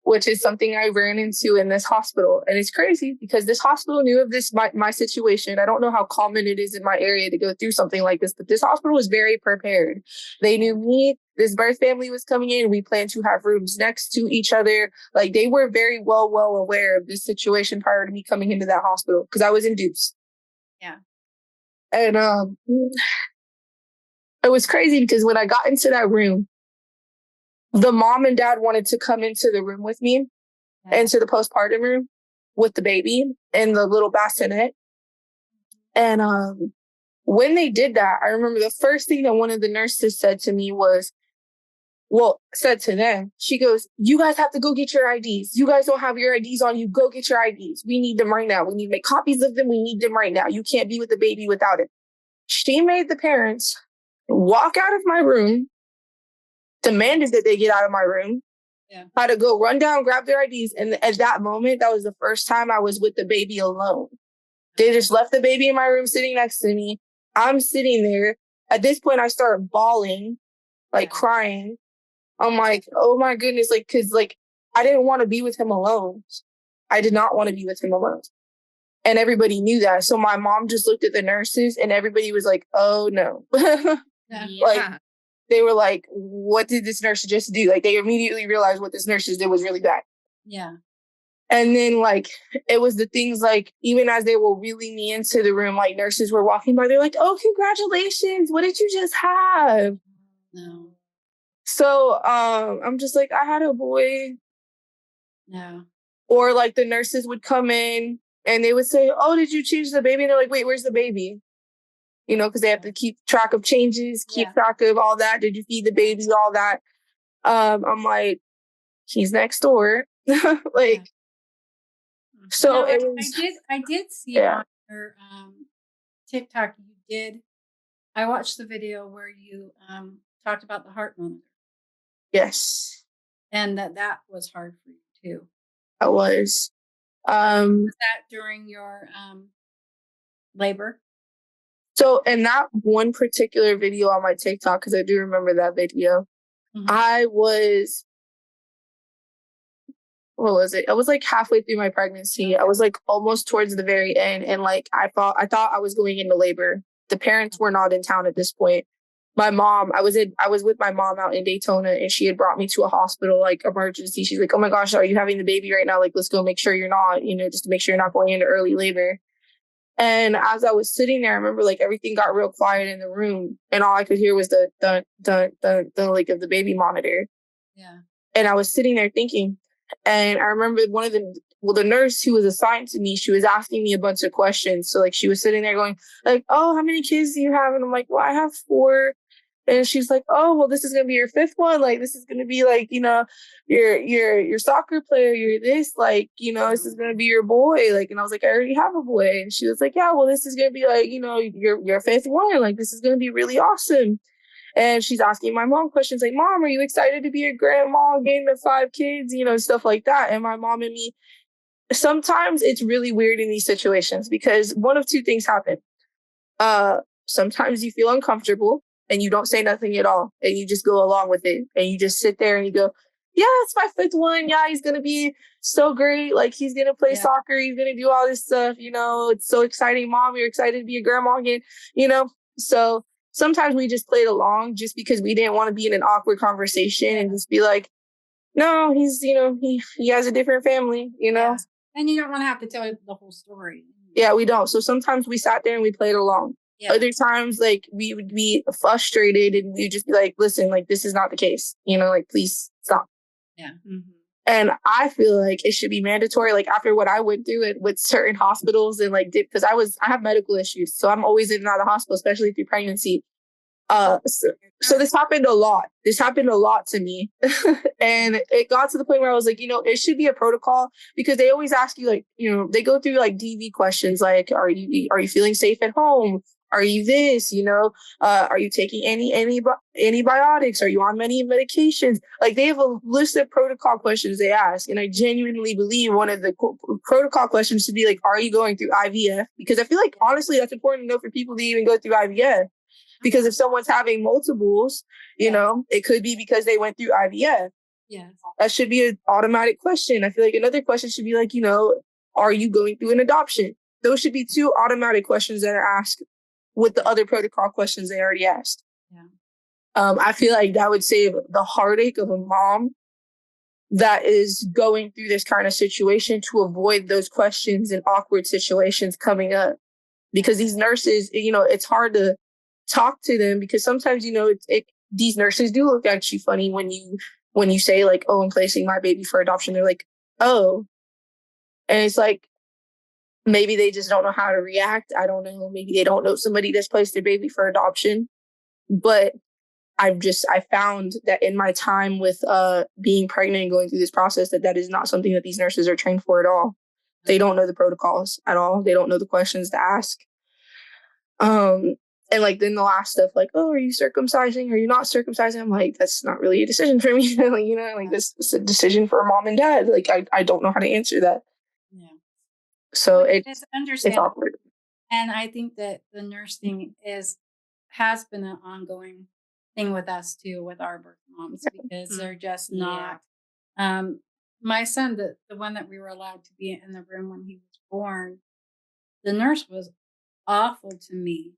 which is something I ran into in this hospital. And it's crazy because this hospital knew of this, my situation. I don't know how common it is in my area to go through something like this, but this hospital was very prepared. They knew me. This birth family was coming in. We planned to have rooms next to each other. Like, they were very well aware of this situation prior to me coming into that hospital because I was in Dukes. Yeah. And it was crazy because when I got into that room, the mom and dad wanted to come into the room with me, into the postpartum room with the baby and the little bassinet. And when they did that, I remember the first thing that one of the nurses said to me was, said to them, she goes, you guys have to go get your IDs. You guys don't have your IDs on you. Go get your IDs. We need them right now. We need to make copies of them. We need them right now. You can't be with the baby without it. She made the parents walk out of my room, demanded that they get out of my room, had to go run down, grab their IDs. And at that moment, that was the first time I was with the baby alone. They just left the baby in my room sitting next to me. I'm sitting there. At this point, I start bawling, like crying. I'm like, oh my goodness, like, because like I didn't want to be with him alone. I did not want to be with him alone. And everybody knew that. So my mom just looked at the nurses and everybody was like, oh no. Like, they were like, what did this nurse just do? Like, they immediately realized what this nurse just did was really bad. Yeah. And then, like, it was the things like, even as they were wheeling me into the room, like, nurses were walking by. They're like, oh, congratulations. What did you just have? No. So I'm just like, I had a boy. No. Or like the nurses would come in and they would say, oh, did you change the baby? And they're like, wait, where's the baby? You know, because they have to keep track of changes, keep track of all that. Did you feed the baby? All that. I'm like, he's next door. Like, So I, it was, I did see yeah, on your TikTok, I watched the video where you talked about the heart monitor yes, and that was hard for you too. I was. Was that during your labor? So in that one particular video on my TikTok, because I do remember that video, I was, what was it? I was like halfway through my pregnancy. I was like almost towards the very end, and like I thought I was going into labor. The parents were not in town at this point. My mom, I was with my mom out in Daytona, and she had brought me to a hospital, like emergency. She's like, "Oh my gosh, are you having the baby right now? Like, let's go make sure you're not, just to make sure you're not going into early labor." And as I was sitting there, I remember like everything got real quiet in the room, and all I could hear was the dun dun dun dun like of the baby monitor. Yeah. And I was sitting there thinking, and I remember the nurse who was assigned to me, she was asking me a bunch of questions. So like she was sitting there going like, "Oh, how many kids do you have?" And I'm like, "Well, I have 4." And she's like, "Oh, well, this is gonna be your 5th one. Like, this is gonna be like, your soccer player. You're this, like, this is gonna be your boy. Like." And I was like, "I already have a boy." And she was like, "Yeah, well, this is gonna be like, your 5th one. Like, this is gonna be really awesome." And she's asking my mom questions like, "Mom, are you excited to be a grandma, getting the 5 kids?" Stuff like that. And my mom and me, sometimes it's really weird in these situations because one of two things happen. Sometimes you feel uncomfortable and you don't say nothing at all and you just go along with it and you just sit there and you go, "Yeah, it's my 5th one. Yeah, he's going to be so great. Like he's going to play soccer. He's going to do all this stuff. It's so exciting. Mom, you're excited to be a grandma again, So sometimes we just played along just because we didn't want to be in an awkward conversation and just be like, "No, he's, he has a different family, Yeah. And you don't want to have to tell the whole story. Yeah, we don't. So sometimes we sat there and we played along. Yeah. Other times, like, we would be frustrated and we'd just be like, "Listen, like, this is not the case. Like, please stop." Yeah. Mm-hmm. And I feel like it should be mandatory. Like, after what I went through it with certain hospitals and like, because I have medical issues. So I'm always in and out of the hospital, especially through pregnancy. So this happened a lot. This happened a lot to me. And it got to the point where I was like, it should be a protocol because they always ask you like, they go through like DV questions like, are you feeling safe at home? Are you this, are you taking any antibiotics? Are you on many medications? Like they have a list of protocol questions they ask. And I genuinely believe one of the protocol questions should be like, are you going through IVF? Because I feel like honestly, that's important to know for people to even go through IVF. Because if someone's having multiples, it could be because they went through IVF. Yeah. That should be an automatic question. I feel like another question should be like, are you going through an adoption? Those should be 2 automatic questions that are asked with the other protocol questions they already asked. Yeah. I feel like that would save the heartache of a mom that is going through this kind of situation to avoid those questions and awkward situations coming up. Because these nurses, it's hard to talk to them because sometimes these nurses do look at you funny when you say like, "Oh, I'm placing my baby for adoption." They're like, "Oh," and it's like maybe they just don't know how to react. I don't know. Maybe they don't know somebody that's placed their baby for adoption. But I found that in my time with being pregnant and going through this process that is not something that these nurses are trained for at all. They don't know the protocols at all. They don't know the questions to ask. And like then the last stuff, like, "Oh, are you circumcising? Are you not circumcising?" I'm like, that's not really a decision for me. Like this is a decision for mom and dad. Like I don't know how to answer that. Yeah. So it's understandable. It's awkward. And I think that the nurse thing has been an ongoing thing with us too, with our birth moms, because they're just not. My son, the one that we were allowed to be in the room when he was born, the nurse was awful to me.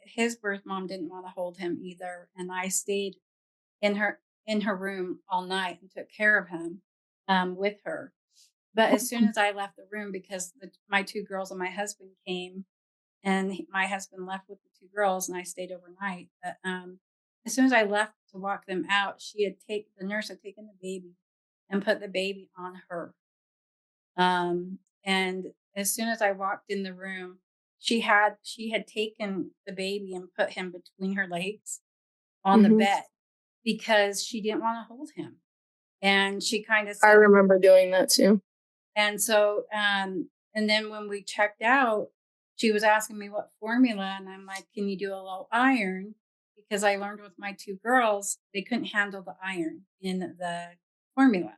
His birth mom didn't want to hold him either, and I stayed in her room all night and took care of him with her. But as soon as I left the room, because my 2 girls and my husband came, and my husband left with the 2 girls, and I stayed overnight. But as soon as I left to walk them out, the nurse had taken the baby and put the baby on her. And as soon as I walked in the room, she had taken the baby and put him between her legs on the bed because she didn't want to hold him. And she kind of said, I remember doing that too. And so, and then when we checked out, she was asking me what formula, and I'm like, can you do a low iron? Because I learned with my two girls, they couldn't handle the iron in the formula.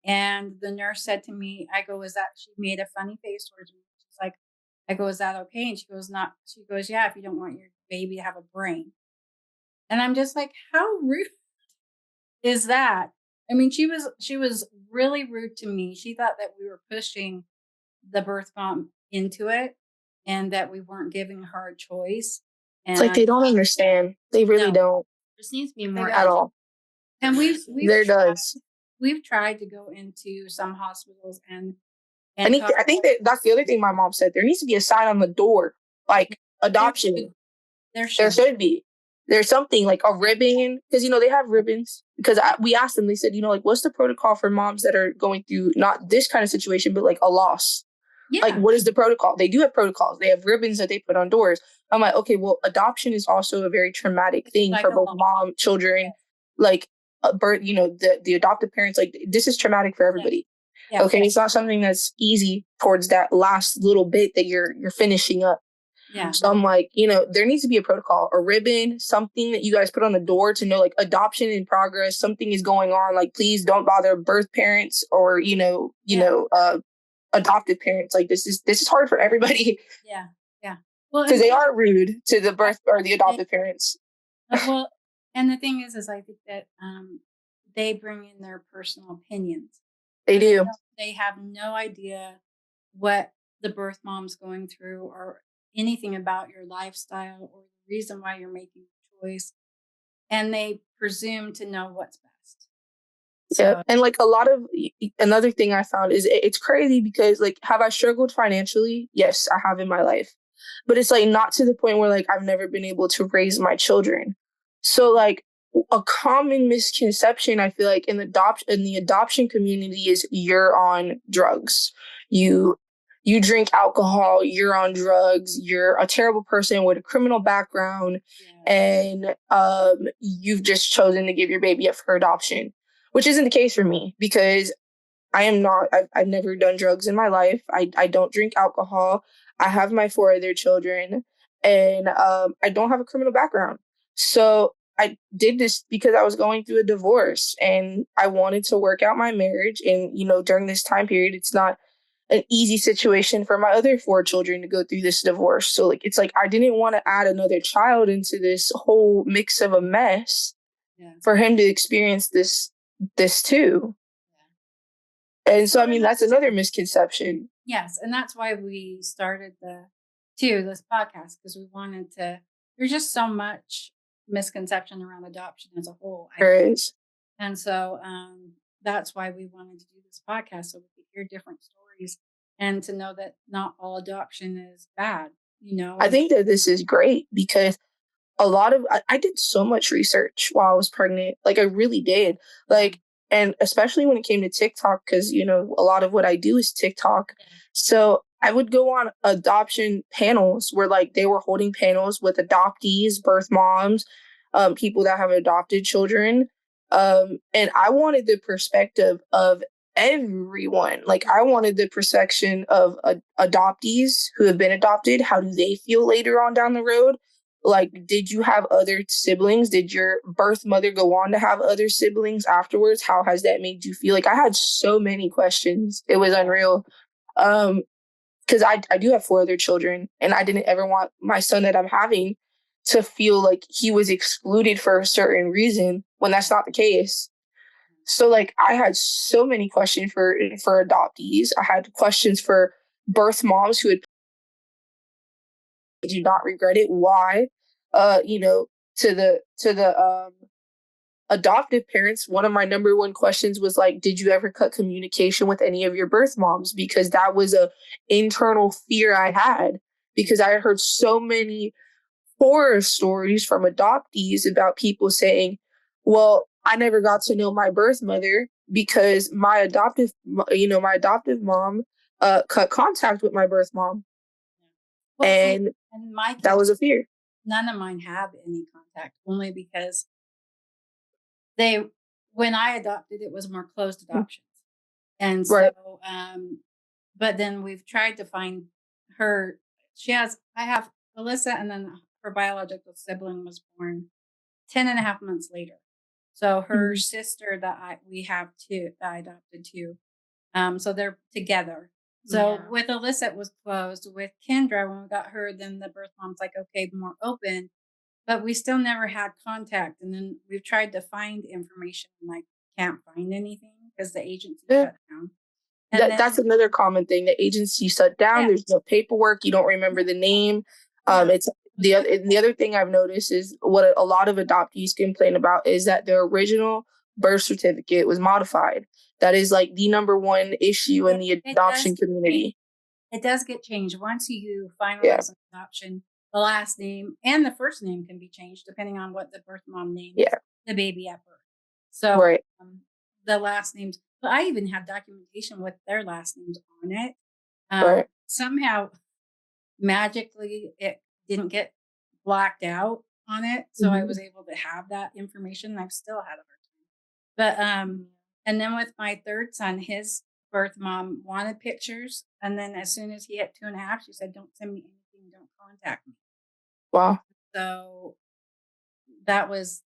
And the nurse said to me, I go, is that, she made a funny face towards me. She's like, I go, is that okay? And she goes, not, she goes, yeah, if you don't want your baby to have a brain. And I'm just like, how rude is that? I mean, she was really rude to me. She thought that we were pushing the birth mom into it and that we weren't giving her a choice. And It's like they don't understand. They really don't. There needs to be more At all. And we've tried to go into some hospitals and I think that's the other thing my mom said. There needs to be a sign on the door, like adoption. There should be. There's something like a ribbon, because they have ribbons. Because we asked them, they said, like, what's the protocol for moms that are going through not this kind of situation, but like a loss? Yeah. Like, what is the protocol? They do have protocols. They have ribbons that they put on doors. I'm like, okay, well, adoption is also a very traumatic thing like for both mom, children, like birth. The adoptive parents. Like, this is traumatic for everybody. Yeah. Okay, it's not something that's easy towards that last little bit that you're finishing up. Yeah. So I'm like, there needs to be a protocol, a ribbon, something that you guys put on the door to know, like, adoption in progress, something is going on. Like, please don't bother birth parents or, adoptive parents. Like, this is hard for everybody. Yeah. Yeah. Well, because they are rude to the birth or the adoptive parents. Well, and the thing is I think that they bring in their personal opinions. They do. They have no idea what the birth mom's going through or anything about your lifestyle or the reason why you're making a choice. And they presume to know what's best. Yeah. And like another thing I found is it's crazy because, like, have I struggled financially? Yes, I have in my life. But it's like not to the point where, like, I've never been able to raise my children. So, like, a common misconception I feel like in the adoption community is you're on drugs. You drink alcohol, you're on drugs, you're a terrible person with a criminal background, and you've just chosen to give your baby up for adoption, which isn't the case for me because I am not. I've never done drugs in my life. I don't drink alcohol. I have my 4 other children, and I don't have a criminal background. So I did this because I was going through a divorce, and I wanted to work out my marriage. And during this time period, it's not an easy situation for my other 4 children to go through this divorce. So, like, it's like I didn't want to add another child into this whole mix of a mess for him to experience this too. And so, I mean, that's another misconception. Yes. And that's why we started this podcast, because we wanted to, there's just so much misconception around adoption as a whole. There is. And so that's why we wanted to do this podcast, so we could hear different stories and to know that not all adoption is bad. I think that this is great because I did so much research while I was pregnant. Like, I really did. Like, and especially when it came to TikTok, because, a lot of what I do is TikTok. So I would go on adoption panels where, like, they were holding panels with adoptees, birth moms, people that have adopted children. And I wanted the perspective of everyone. Like, I wanted the perception of adoptees who have been adopted. How do they feel later on down the road? Like, did you have other siblings? Did your birth mother go on to have other siblings afterwards? How has that made you feel? Like, I had so many questions. It was unreal. Because I do have 4 other children, and I didn't ever want my son that I'm having to feel like he was excluded for a certain reason when that's not the case. So, like, I had so many questions for adoptees. I had questions for birth moms who had do not regret it. Why? To the adoptive parents, one of my number one questions was like, did you ever cut communication with any of your birth moms? Because that was a internal fear I had, because I had heard so many horror stories from adoptees about people saying, well, I never got to know my birth mother because my adoptive mom cut contact with my birth mom. Well, and that was a fear. None of mine have any contact, only because when I adopted, it was more closed adoptions. And so, but then we've tried to find her. I have Alyssa, and then her biological sibling was born 10 and a half months later. So her sister that I adopted too. So they're together. So with Alyssa, it was closed. With Kendra, when we got her, then the birth mom's like, okay, more open. But we still never had contact. And then we've tried to find information and like can't find anything because the agency shut down. That's another common thing. The agency shut down. There's no paperwork. You don't remember the name. It's the other thing I've noticed is what a lot of adoptees complain about is that their original birth certificate was modified. That is like the number one issue in the adoption community. It does get changed once you finalize an adoption. The last name and the first name can be changed depending on what the birth mom named the baby at birth. So the last names. But I even have documentation with their last names on it. Somehow, magically, it didn't get blacked out on it, so I was able to have that information. I've still had a hard time. But and then with my third son, his birth mom wanted pictures, and then as soon as he hit 2.5, she said, "Don't send me anything. Don't contact me." Wow. So that was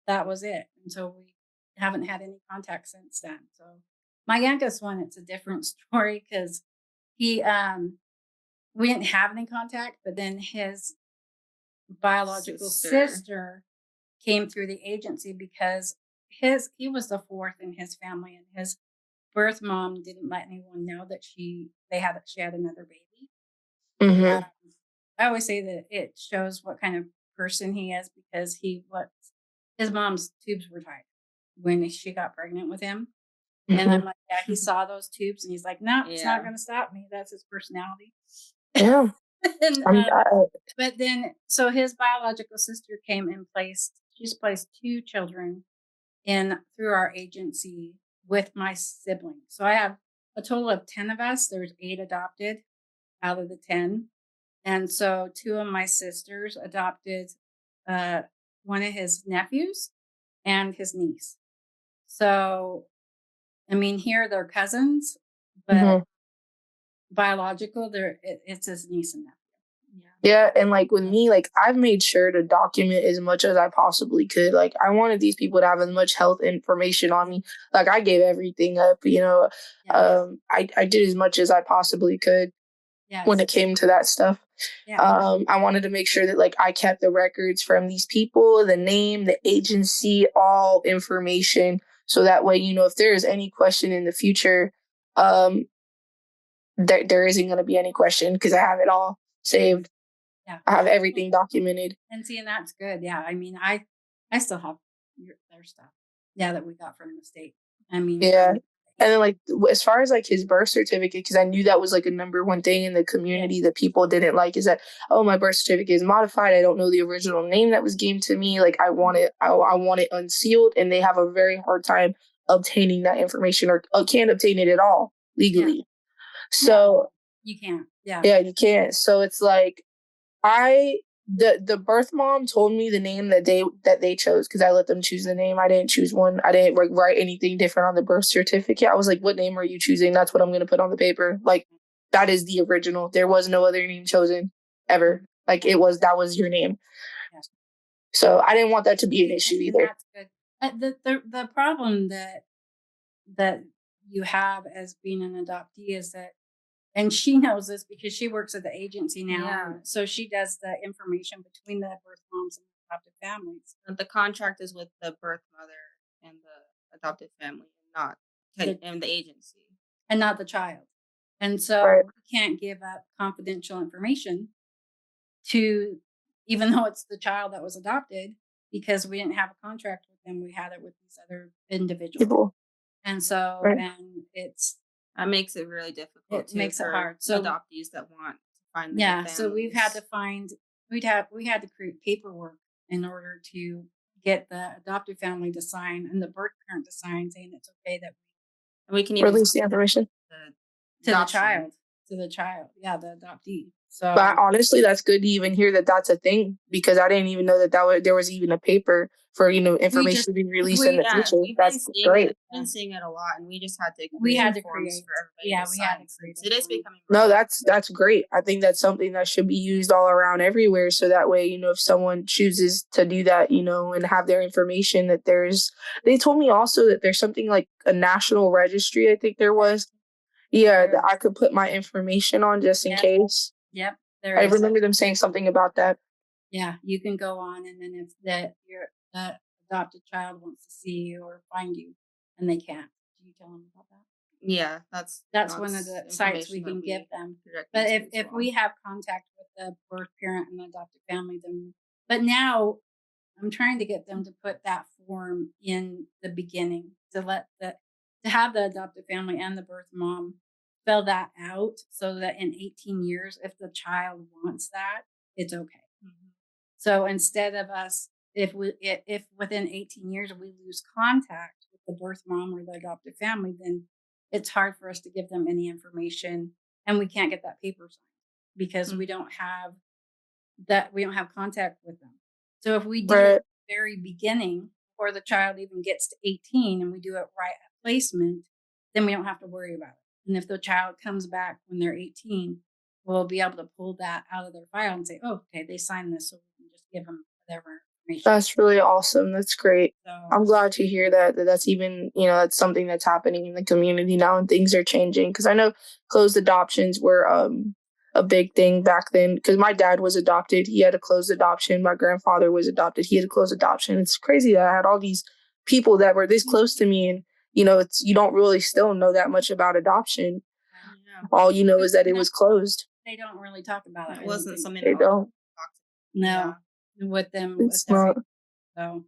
it, and so we haven't had any contact since then. So my youngest one, it's a different story because he we didn't have any contact, but then his biological sister came through the agency because he was the fourth in his family, and his birth mom didn't let anyone know that she had another baby. I always say that it shows what kind of person he is because his mom's tubes were tied when she got pregnant with him. And I'm like, yeah, he saw those tubes and he's like, no, it's not going to stop me. That's his personality. Yeah. But then, so his biological sister came and she's placed 2 children through our agency with my siblings. So I have a total of 10 of us. There's 8 adopted out of the 10. And so 2 of my sisters adopted one of his nephews and his niece. So, I mean, here they're cousins, but biological, it's his niece and nephew. Yeah, and like with me, like I've made sure to document as much as I possibly could. Like I wanted these people to have as much health information on me. Like I gave everything up, you know. I did as much as I possibly could when it came to that stuff. I wanted to make sure that like I kept the records from these people, the name, the agency, all information. So that way, you know, if there is any question in the future, there isn't going to be any question because I have it all saved. Yeah, I have everything documented. And that's good. Yeah, I mean, I still have their stuff. Yeah, that we got from the state. I mean, and then like as far as like his birth certificate, because I knew that was like a number one thing in the community that people didn't like is that, oh, my birth certificate is modified. I don't know the original name that was given to me. Like I want it unsealed, and they have a very hard time obtaining that information or can't obtain it at all legally. So you can't. Yeah, you can't. So it's like the birth mom told me the name that they chose because I let them choose the name. I didn't choose one. I didn't write anything different on the birth certificate. I was like, what name are you choosing? That's what I'm going to put on the paper. Like, that is the original. There was no other name chosen ever. Like, that was your name. So I didn't want that to be an issue either. That's good. The problem that you have as being an adoptee is that, and she knows this because she works at the agency now. Yeah. So she does the information between the birth moms and the adoptive families. And the contract is with the birth mother and the adoptive family, and the agency. And not the child. And so we can't give up confidential information even though it's the child that was adopted, because we didn't have a contract with them. We had it with these other individuals. And so, and that makes it really difficult. It makes it hard. So adoptees that want to find their so we've had to we had to create paperwork in order to get the adoptive family to sign and the birth parent to sign saying it's okay that we can release the information to the child. to the child. Yeah, the adoptee. So, but honestly, that's good to even hear that that's a thing, because I didn't even know that there was even a paper for, information to be released in the future. We've That's great. been seeing it a lot, and we just had to we had to forms create. for everybody Yeah, to we sign, had to create. since it is becoming No, that's great. I think that's something that should be used all around everywhere. So that way, if someone chooses to do that, and have their information, that they told me also that there's something like a national registry, I think there was. Yeah, that I could put my information on just in case. Yep. I remember them saying something about that. Yeah, you can go on, and then if your adopted child wants to see you or find you, and they can't, do you tell them about that? Yeah, that's one of the sites we can give them. But if we have contact with the birth parent and the adopted family, then. But now, I'm trying to get them to put that form in the beginning to have the adopted family and the birth mom fill that out, so that in 18 years, if the child wants that, it's okay. Mm-hmm. So instead of us, if within 18 years we lose contact with the birth mom or the adopted family, then it's hard for us to give them any information, and we can't get that paper signed because we don't have contact with them. So if we do it at the very beginning, before the child even gets to 18, and we do it right at placement, then we don't have to worry about it. And if the child comes back when they're 18, we'll be able to pull that out of their file and say, oh, okay, they signed this, so we can just give them whatever information. That's really awesome. That's great. So, I'm glad to hear that's even, that's something that's happening in the community now, and things are changing. Because I know closed adoptions were a big thing back then, because my dad was adopted. He had a closed adoption. My grandfather was adopted. He had a closed adoption. It's crazy that I had all these people that were this close to me, and you don't really still know that much about adoption. Yeah. All you know is that it was closed. They don't really talk about it. It wasn't something they don't. No, with them. It's not. So,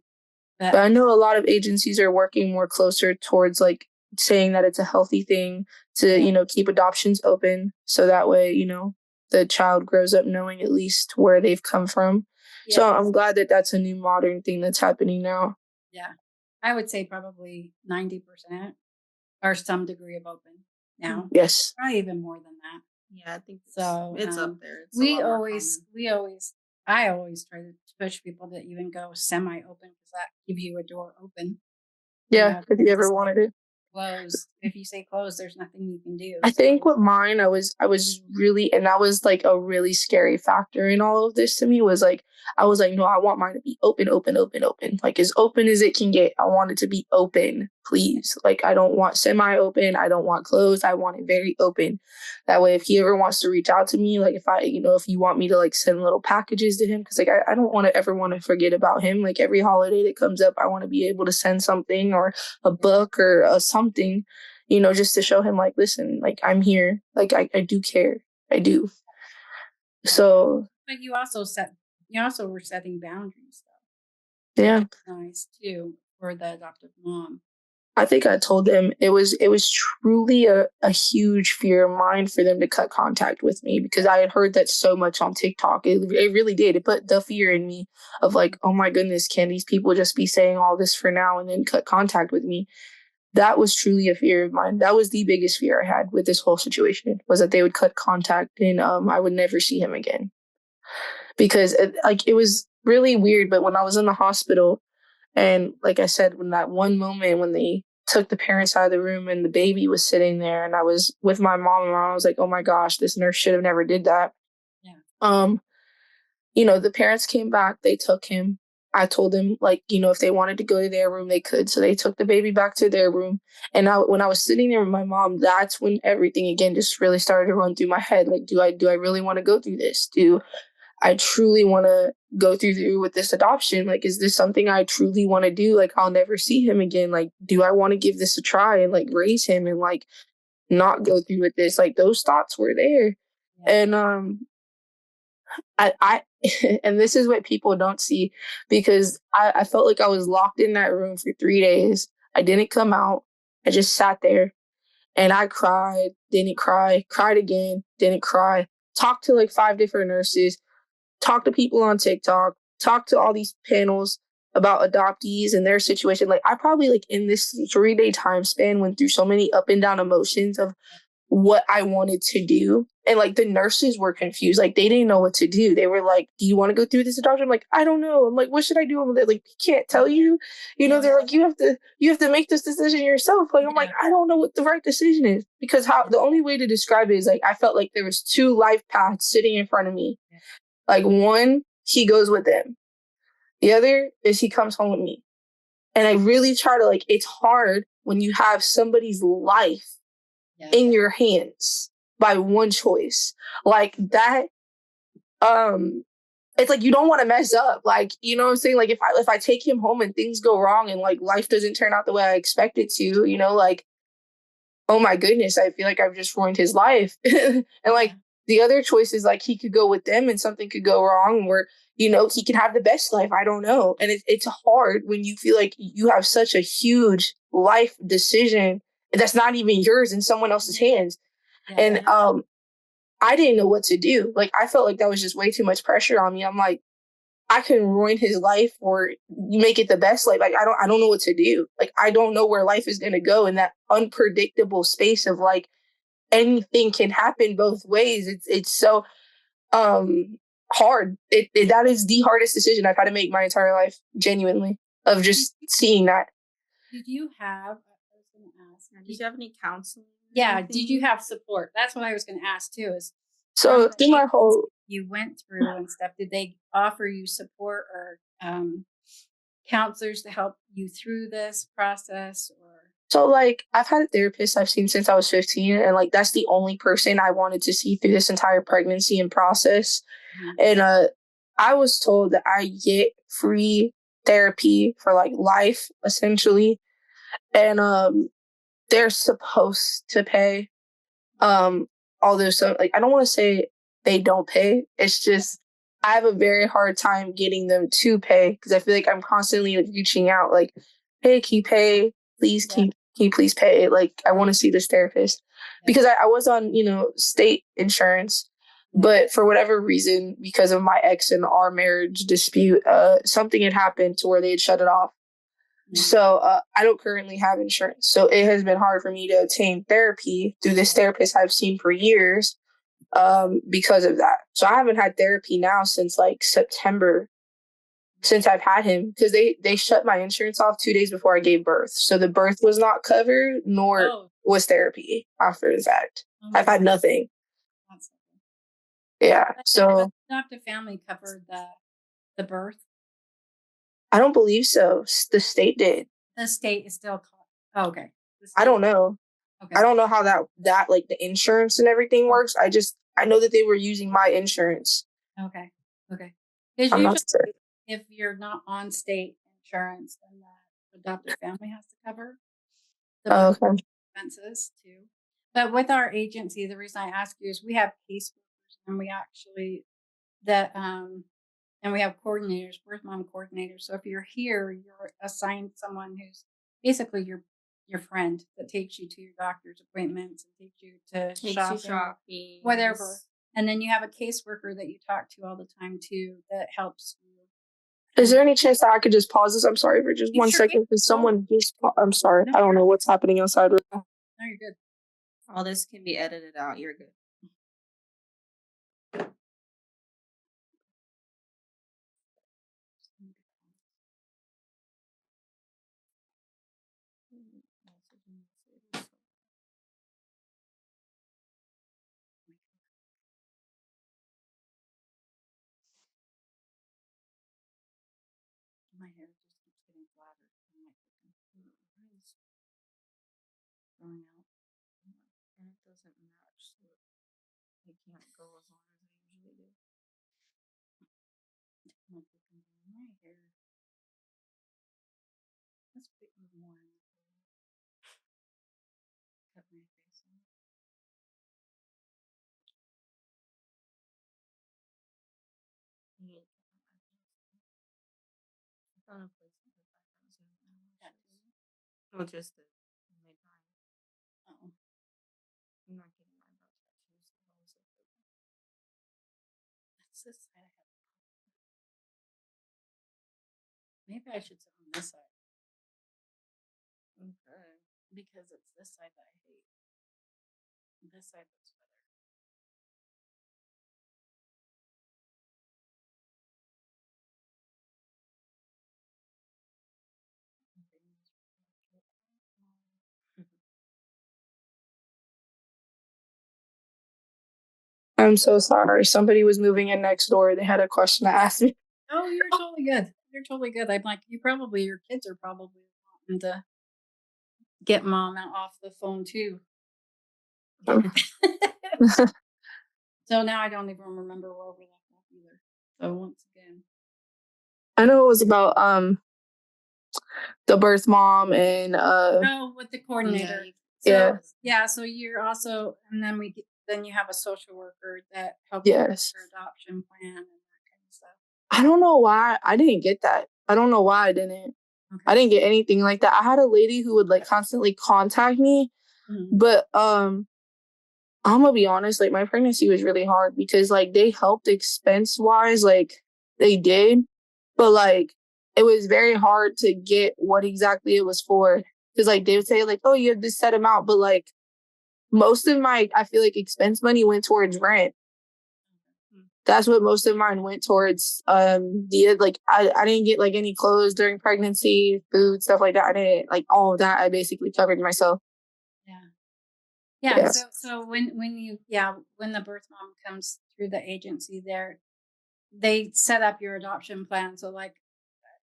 but I know a lot of agencies are working more closer towards like saying that it's a healthy thing to, keep adoptions open. So that way, the child grows up knowing at least where they've come from. Yes. So I'm glad that that's a new modern thing that's happening now. Yeah. I would say probably 90% or some degree of open now. Yes. Probably even more than that. Yeah, I think so. It's up there. It's I always try to push people to even go semi-open, because that gives you a door open. Yeah, if you ever wanted it. Closed. If you say closed, there's nothing you can do. I think with mine, I was really, and that was like a really scary factor in all of this to me, was like, I was like, no, I want mine to be open, like as open as it can get. I want it to be open, please. Like, I don't want semi-open. I don't want closed. I want it very open. That way, if he ever wants to reach out to me, like if you want me to like send little packages to him, because like I don't want to forget about him. Like every holiday that comes up, I want to be able to send something, or a book, or something, just to show him like, listen, like I'm here. Like I do care. I do. So. But you also were setting boundaries, though. Yeah. That's nice too for the adoptive mom. I think I told them it was truly a huge fear of mine for them to cut contact with me, because I had heard that so much on TikTok. It really did. It put the fear in me of like, oh my goodness, can these people just be saying all this for now and then cut contact with me? That was truly a fear of mine. That was the biggest fear I had with this whole situation, was that they would cut contact and I would never see him again. Because it was really weird. But when I was in the hospital, and like I said, when that one moment when they took the parents out of the room and the baby was sitting there, and I was with my mom, and I was like, oh my gosh, this nurse should have never did that. Yeah. The parents came back, they took him. I told them, like, if they wanted to go to their room, they could. So they took the baby back to their room. And when I was sitting there with my mom, that's when everything again just really started to run through my head. Like, do I really want to go through this? Do I truly want to go through with this adoption? Like, is this something I truly want to do? Like, I'll never see him again. Like, do I want to give this a try and like raise him and like not go through with this? Like, those thoughts were there. Yeah. And I and this is what people don't see, because I felt like I was locked in that room for 3 days. I didn't come out. I just sat there and I cried, didn't cry, cried again, didn't cry, talked to like 5 different nurses, talked to people on TikTok, talked to all these panels about adoptees and their situation. Like, I probably, like, in this 3-day time span, went through so many up and down emotions of what I wanted to do. And like the nurses were confused. Like they didn't know what to do. They were like, do you want to go through this adoption? I'm like, I don't know. I'm like, what should I do? They're like, we can't tell you. They're like, you have to make this decision yourself. Like, I'm like, I don't know what the right decision is. Because the only way to describe it is like I felt like there was two life paths sitting in front of me. Like one, he goes with them. The other is he comes home with me. And I really try to like, it's hard when you have somebody's life in your hands by one choice. Like that, it's like you don't want to mess up. Like, you know what I'm saying? Like if I take him home and things go wrong and like life doesn't turn out the way I expect it to, like, oh my goodness, I feel like I've just ruined his life. And like the other choice is like he could go with them and something could go wrong where, he can have the best life. I don't know. And it's hard when you feel like you have such a huge life decision that's not even yours in someone else's hands. And I didn't know what to do. Like I felt like that was just way too much pressure on me. I'm like, I can ruin his life or make it the best life. Like I don't know what to do. Like I don't know where life is gonna go in that unpredictable space of like anything can happen both ways. It's so hard. That is the hardest decision I've had to make my entire life, genuinely, of just seeing that. Did you have, I was going to ask, did you have any counseling? Yeah, did you have support? That's what I was going to ask too, is so through my whole you went through and stuff, did they offer you support or counselors to help you through this process? Or so like I've had a therapist I've seen since I was 15, and like that's the only person I wanted to see through this entire pregnancy and process. And I was told that I get free therapy for like life, essentially. And they're supposed to pay. Although so like I don't want to say they don't pay. It's just I have a very hard time getting them to pay because I feel like I'm constantly like, reaching out like, hey, can you pay? Please, can you please pay? Like I want to see this therapist. Because I was on, state insurance. But for whatever reason, because of my ex and our marriage dispute, something had happened to where they had shut it off. So I don't currently have insurance. So it has been hard for me to obtain therapy through this therapist I've seen for years because of that. So I haven't had therapy now since like September, since I've had him, because they shut my insurance off 2 days before I gave birth. So the birth was not covered, nor was therapy after the fact. I've had nothing. Yeah. So adoptive family covered the birth? I don't believe so. The state did. The state is still okay. I don't know. Okay. I don't know how that like the insurance and everything works. I know that they were using my insurance. Okay. Because I'm not sure. If you're not on state insurance, then the adoptive family has to cover the expenses too. But with our agency, the reason I ask you is we have caseworkers and we actually and we have coordinators, birth mom coordinators. So if you're here, you're assigned someone who's basically your friend that takes you to your doctor's appointments and takes you to shopping, whatever. And then you have a caseworker that you talk to all the time too that helps you. Is there any chance that I could just pause this? I'm sorry for just 1 second because someone just. I'm sorry. I don't know what's happening outside right now. No, you're good. All this can be edited out. You're good. My hair just keeps getting flatter. Growing out. And it doesn't match, so it can't go as long as I usually do. My hair. Let's put more in the cut my face off. I found a place to put 5,000 well, just the my time. Oh. I'm not getting my brow tattoos. That's this side I have. Maybe I should sit on this side. Okay. Because it's this side that I hate. This side looks better. I'm so sorry. Somebody was moving in next door. They had a question to ask me. Oh, you're totally good. You're totally good. I'm like, your kids are probably wanting to get mom out off the phone too. So now I don't even remember where we left off either. So once again, I know it was about the birth mom and with the coordinator. Yeah. So you're also, and then then you have a social worker that helps Yes. with your adoption plan and that kind of stuff. I don't know why I didn't get that. I don't know why I didn't. Okay. I didn't get anything like that. I had a lady who would like constantly contact me, but I'm gonna be honest, like my pregnancy was really hard because like they helped expense wise, like they did, but like it was very hard to get what exactly it was for. Because like they would say like, oh, you have this set amount, but like most of my, I feel like expense money went towards rent. That's what most of mine went towards. I didn't get like any clothes during pregnancy, food, stuff like that. I didn't like all of that. I basically covered myself. Yeah. So when the birth mom comes through the agency there, they set up your adoption plan. So like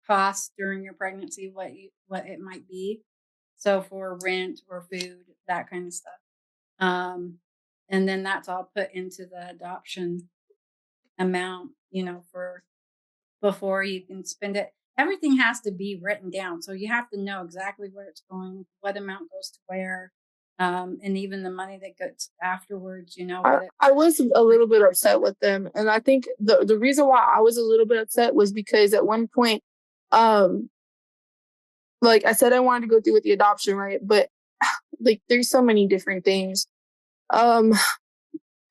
costs during your pregnancy, what it might be. So for rent or food, that kind of stuff. And then that's all put into the adoption amount, for before you can spend it. Everything has to be written down. So you have to know exactly where it's going, what amount goes to where, and even the money that goes afterwards, I was a little bit upset with them. And I think the reason why I was a little bit upset was because at one point, like I said, I wanted to go through with the adoption, right? But like there's so many different things. So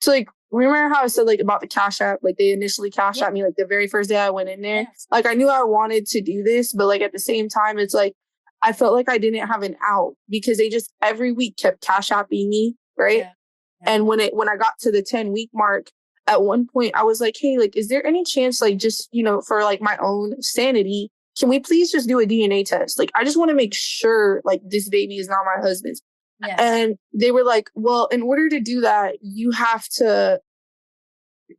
like remember how I said like about the Cash App, like they initially Cash App me like the very first day I went in there. Yes. Like I knew I wanted to do this, but like at the same time, it's like I felt like I didn't have an out because they just every week kept Cash Apping me, right? Yeah. And when I got to the 10-week mark, at one point I was like, hey, like, is there any chance, like, just, for like my own sanity, can we please just do a DNA test? Like, I just want to make sure like this baby is not my husband's. Yes. And they were like, well, in order to do that, you have to,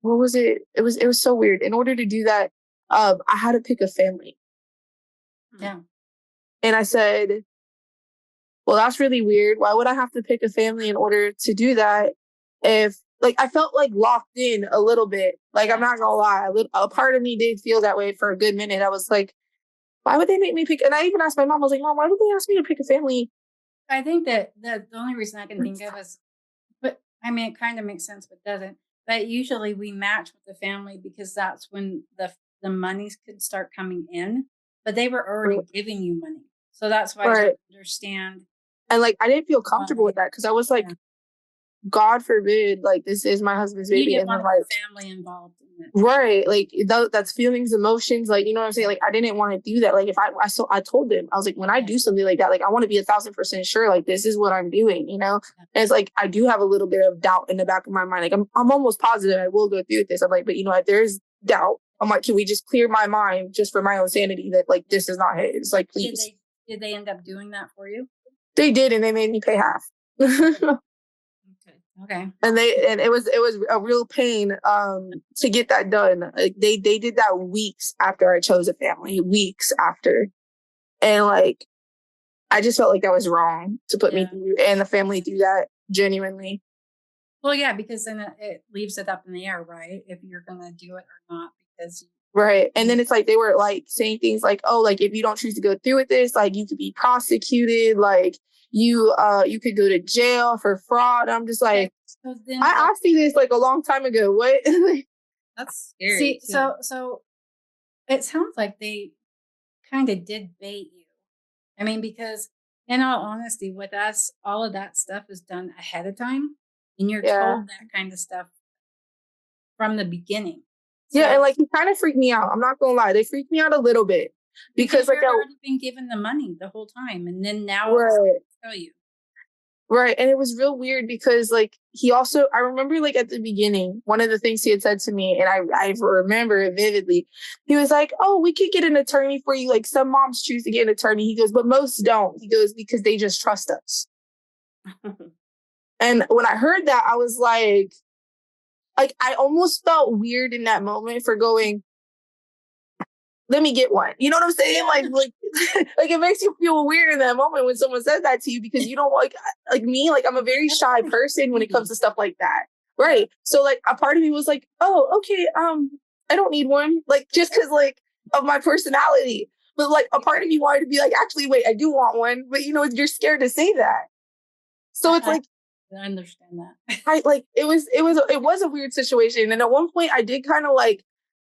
what was it? It was so weird. In order to do that, I had to pick a family. Yeah. And I said, well, that's really weird. Why would I have to pick a family in order to do that? If like I felt like locked in a little bit. Like I'm not gonna lie, a part of me did feel that way for a good minute. I was like, why would they make me pick? And I even asked my mom. I was like, Mom, why would they ask me to pick a family? I think that the only reason I can think of is, but I mean, it kind of makes sense, but doesn't. But usually we match with the family because that's when the monies could start coming in. But they were already giving you money, so that's why I don't understand. And like I didn't feel comfortable with that because I was like, God forbid, like this is my husband's baby, you didn't and want like family involved in it. Right, like that's feelings, emotions, like you know what I'm saying. Like I didn't want to do that. Like if I told them, I was like, when I do something like that, like I want to be 1,000% sure, like this is what I'm doing, And it's like I do have a little bit of doubt in the back of my mind. Like I'm almost positive I will go through with this. I'm like, but you know what? There's doubt. I'm like, can we just clear my mind just for my own sanity that like this is not his? Like, please. Did they end up doing that for you? They did, and they made me pay half. Okay. And it was a real pain to get that done. Like they did that weeks after I chose a family, weeks after. And like I just felt like that was wrong to put me through and the family do that genuinely. Well, yeah, because then it leaves it up in the air, right? If you're gonna do it or not, because right. And then it's like they were like saying things like, oh, like if you don't choose to go through with this, like you could be prosecuted, like you could go to jail for fraud. I'm just like, so then, I asked you this like a long time ago. What? That's scary. See, so it sounds like they kind of did bait you. I mean, because in all honesty, with us, all of that stuff is done ahead of time, and you're told that kind of stuff from the beginning. So, and like he kind of freaked me out. I'm not gonna lie, they freaked me out a little bit because like you've already been given the money the whole time, and then now right. tell you. Right. And it was real weird because like he also, I remember like at the beginning, one of the things he had said to me, and I remember it vividly. He was like, oh, we could get an attorney for you. Like some moms choose to get an attorney. He goes, but most don't. He goes, because they just trust us. And when I heard that, I was like, I almost felt weird in that moment for going, let me get one. You know what I'm saying? Like like it makes you feel weird in that moment when someone says that to you because you don't like me, like I'm a very shy person when it comes to stuff like that. Right. So like a part of me was like, oh, okay, I don't need one. Like just because like of my personality. But like a part of me wanted to be like, actually, wait, I do want one. But you know, you're scared to say that. So it's like I understand that. it was a weird situation. And at one point I did kind of like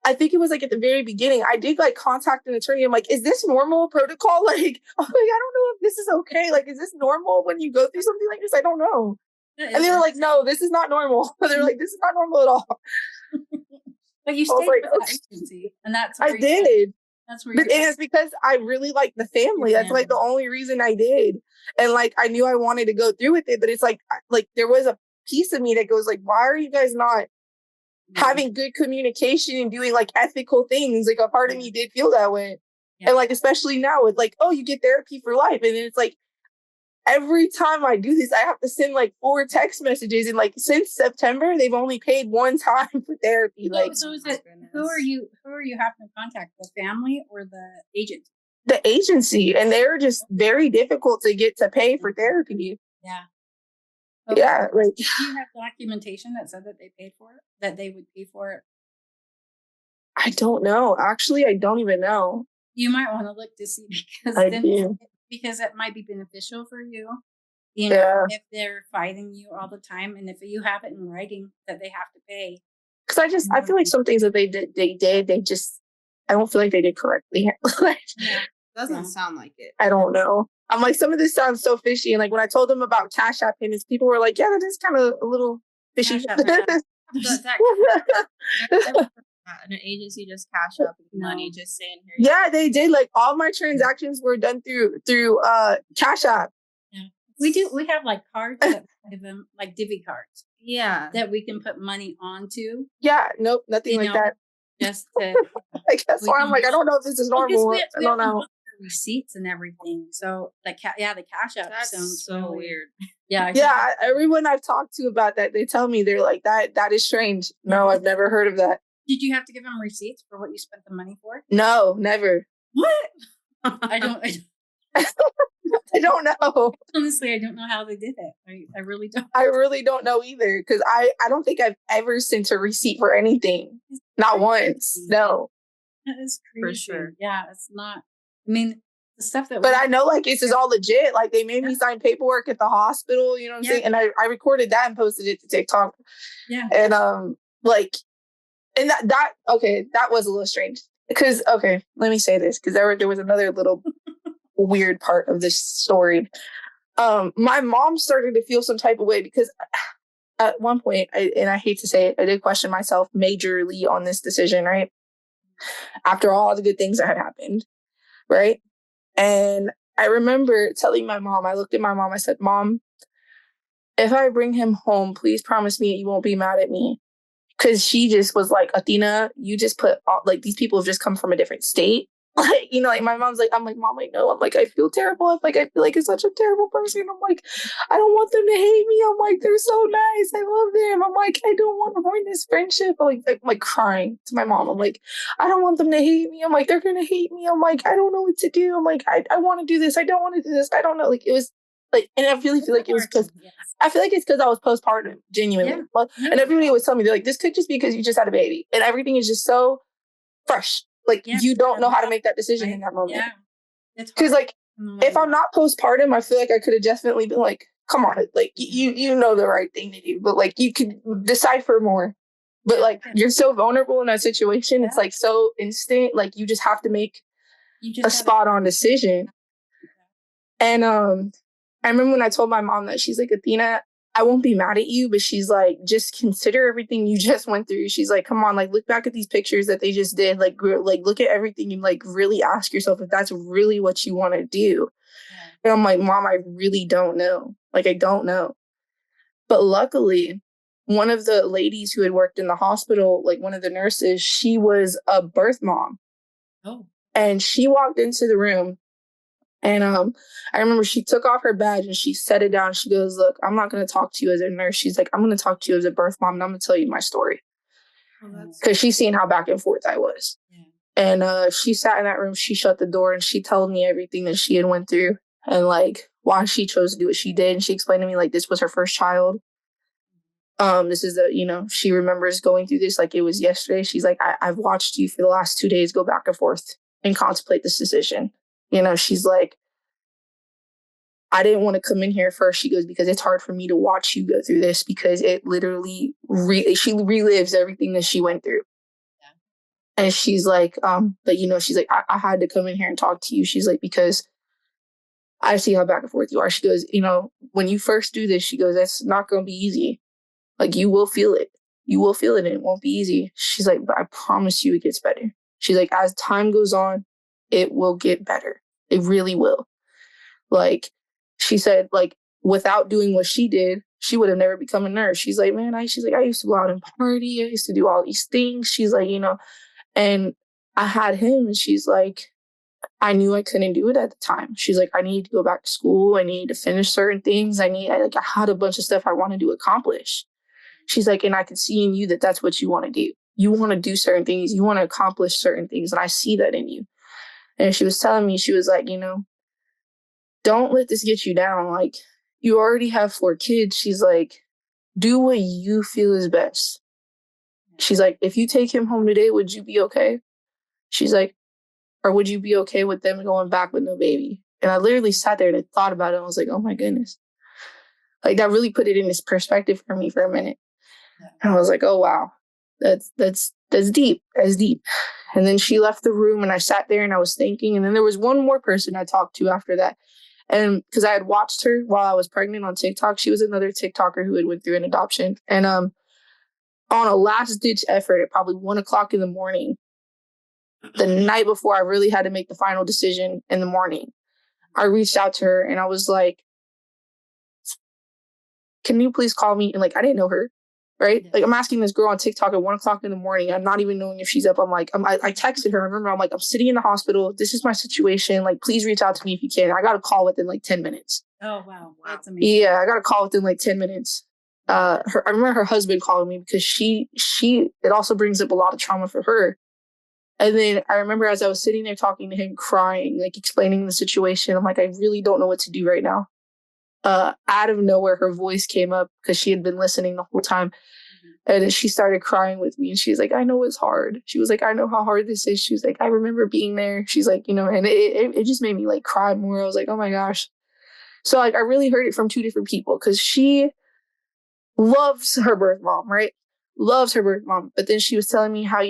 I think it was like at the very beginning, I did like contact an attorney. I'm like, is this normal protocol? Like, I don't know if this is okay. Like, is this normal when you go through something like this? I don't know. And they were like, no, this is not normal. They're like, this is not normal at all. But you stayed with that agency, and that's I did. That's where but it is because I really like the family. That's like the only reason I did. And like I knew I wanted to go through with it, but it's like there was a piece of me that goes like, why are you guys not having good communication and doing like ethical things? Like a part of me did feel that way. Yeah. And like, especially now with like, oh, you get therapy for life. And it's like, every time I do this, I have to send like 4 text messages. And like, since September, they've only paid one time for therapy. Like, so is it, who are you having to contact, the family or the agent? The agency. And they're just very difficult to get to pay for therapy. Yeah. Okay. Yeah, like, do you have documentation that said that they paid for it? That they would pay for it? I don't know. Actually, I don't even know. You might want to look to see because it might be beneficial for you. You know, if they're fighting you all the time, and if you have it in writing that they have to pay. Because I feel like some things that they just I don't feel like they did correctly. Doesn't sound like it. I don't know. I'm like, some of this sounds so fishy. And like when I told them about Cash App payments, people were like, yeah, that is kind of a little fishy. An agency just Cash App money, just saying here. Yeah, they did. Like all my transactions were done through Cash App. Yeah. We have like cards that give them like Divvy cards. Yeah. That we can put money onto. Yeah, nope, nothing like that. Just to, I guess why I'm like, I don't know if this is normal. I don't know. Receipts and everything. So the Cash App sounds so weird. Yeah, everyone I've talked to about that, they tell me they're like, that is strange. No, I've never heard of that. Did you have to give them receipts for what you spent the money for? No, never. What? I don't I don't know. Honestly, I don't know how they did it. I really don't. I really don't know either, because I don't think I've ever sent a receipt for anything. Not once. No. That is crazy. For sure. Yeah, it's not. I mean, the stuff that. But I know, like, this is all legit. Like, they made me sign paperwork at the hospital. You know what I'm saying? And I recorded that and posted it to TikTok. Yeah. And like, and that was a little strange. Because let me say this, because there was another little weird part of this story. My mom started to feel some type of way because at one point, I hate to say it, I did question myself majorly on this decision, right? After all the good things that had happened, right? And I remember telling my mom, I looked at my mom, I said, Mom, if I bring him home, please promise me you won't be mad at me. Because she just was like, Athena, you just put like, these people have just come from a different state. Like, you know, like my mom's like, I'm like, Mom, I know. I'm like, I feel terrible. I'm like, I feel like it's such a terrible person. I'm like, I don't want them to hate me. I'm like, they're so nice. I love them. I'm like, I don't want to ruin this friendship. I'm like crying to my mom. I'm like, I don't want them to hate me. I'm like, they're going to hate me. I'm like, I don't know what to do. I'm like, I want to do this. I don't want to do this. I don't know. Like, it was like, and I really feel like it was because I feel like it's because I was postpartum, genuinely. Yeah. And everybody was telling me, they're like, this could just be because you just had a baby. And everything is just so fresh. Like, you don't know how to make that decision in that moment. Yeah. Because, like, if I'm not postpartum, I feel like I could have definitely been like, come on, like, you know the right thing to do. But, like, you could decipher more. But, like, you're so vulnerable in that situation. Yeah. It's, like, so instant. Like, you just have to make a spot-on decision. And I remember when I told my mom that, she's like, Athena, I won't be mad at you, but she's like, just consider everything you just went through. She's like, come on, like, look back at these pictures that they just did. Like look at everything and like really ask yourself if that's really what you want to do. Yeah. And I'm like, Mom, I really don't know. Like, I don't know. But luckily, one of the ladies who had worked in the hospital, like one of the nurses, she was a birth mom. Oh. And she walked into the room, and I remember she took off her badge and she set it down. She goes, look, I'm not going to talk to you as a nurse. She's like, I'm going to talk to you as a birth mom, and I'm going to tell you my story. Because she's seen how back and forth I was. Yeah. And she sat in that room, she shut the door, and she told me everything that she had went through and like why she chose to do what she did. And she explained to me like this was her first child. This is she remembers going through this like it was yesterday. She's like, I've watched you for the last 2 days go back and forth and contemplate this decision. She's like, I didn't want to come in here first. She goes, because it's hard for me to watch you go through this because it literally, she relives everything that she went through. Yeah. And she's like, but she's like, I had to come in here and talk to you. She's like, because I see how back and forth you are. She goes, when you first do this, she goes, that's not going to be easy. Like, you will feel it. You will feel it and it won't be easy. She's like, but I promise you it gets better. She's like, as time goes on, it will get better. It really will. Like, she said, like, without doing what she did, she would have never become a nurse. She's like, man, she's like, I used to go out and party. I used to do all these things. She's like, and I had him, and she's like, I knew I couldn't do it at the time. She's like, I need to go back to school. I need to finish certain things. I had a bunch of stuff I wanted to accomplish. She's like, and I can see in you that that's what you want to do. You want to do certain things. You want to accomplish certain things. And I see that in you. And she was telling me, she was like, don't let this get you down. Like, you already have 4 kids. She's like, do what you feel is best. She's like, if you take him home today, would you be okay? She's like, or would you be okay with them going back with no baby? And I literally sat there and I thought about it. And I was like, oh my goodness. Like, that really put it in this perspective for me for a minute. And I was like, oh, wow, that's deep. That's deep. And then she left the room and I sat there and I was thinking. And then there was one more person I talked to after that. And because I had watched her while I was pregnant on TikTok, she was another TikToker who had went through an adoption. And on a last ditch effort at probably 1:00 in the morning, the night before I really had to make the final decision in the morning, I reached out to her and I was like, can you please call me? And like, I didn't know her. Right? Like, I'm asking this girl on TikTok at 1:00 in the morning. I'm not even knowing if she's up. I'm like, I texted her. I remember, I'm like, I'm sitting in the hospital. This is my situation. Like, please reach out to me if you can. I got a call within like 10 minutes. Oh, wow. That's amazing. Yeah, I got a call within like 10 minutes. I remember her husband calling me because it also brings up a lot of trauma for her. And then I remember as I was sitting there talking to him, crying, like explaining the situation, I'm like, I really don't know what to do right now. Out of nowhere, her voice came up because she had been listening the whole time. And she started crying with me. And she's like, I know it's hard. She was like, I know how hard this is. She was like, I remember being there. She's like, and it just made me like cry more. I was like, oh my gosh. So like, I really heard it from 2 different people because she loves her birth mom, right? Loves her birth mom. But then she was telling me how,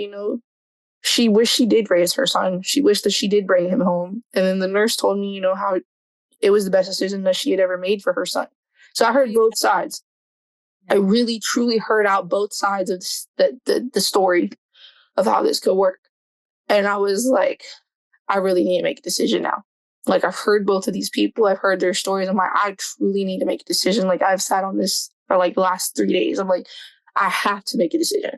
she wished she did raise her son. She wished that she did bring him home. And then the nurse told me, how it was the best decision that she had ever made for her son. So I heard both sides. I really, truly heard out both sides of the story of how this could work. And I was like, I really need to make a decision now. Like, I've heard both of these people. I've heard their stories. I'm like, I truly need to make a decision. Like, I've sat on this for like the last 3 days. I'm like, I have to make a decision.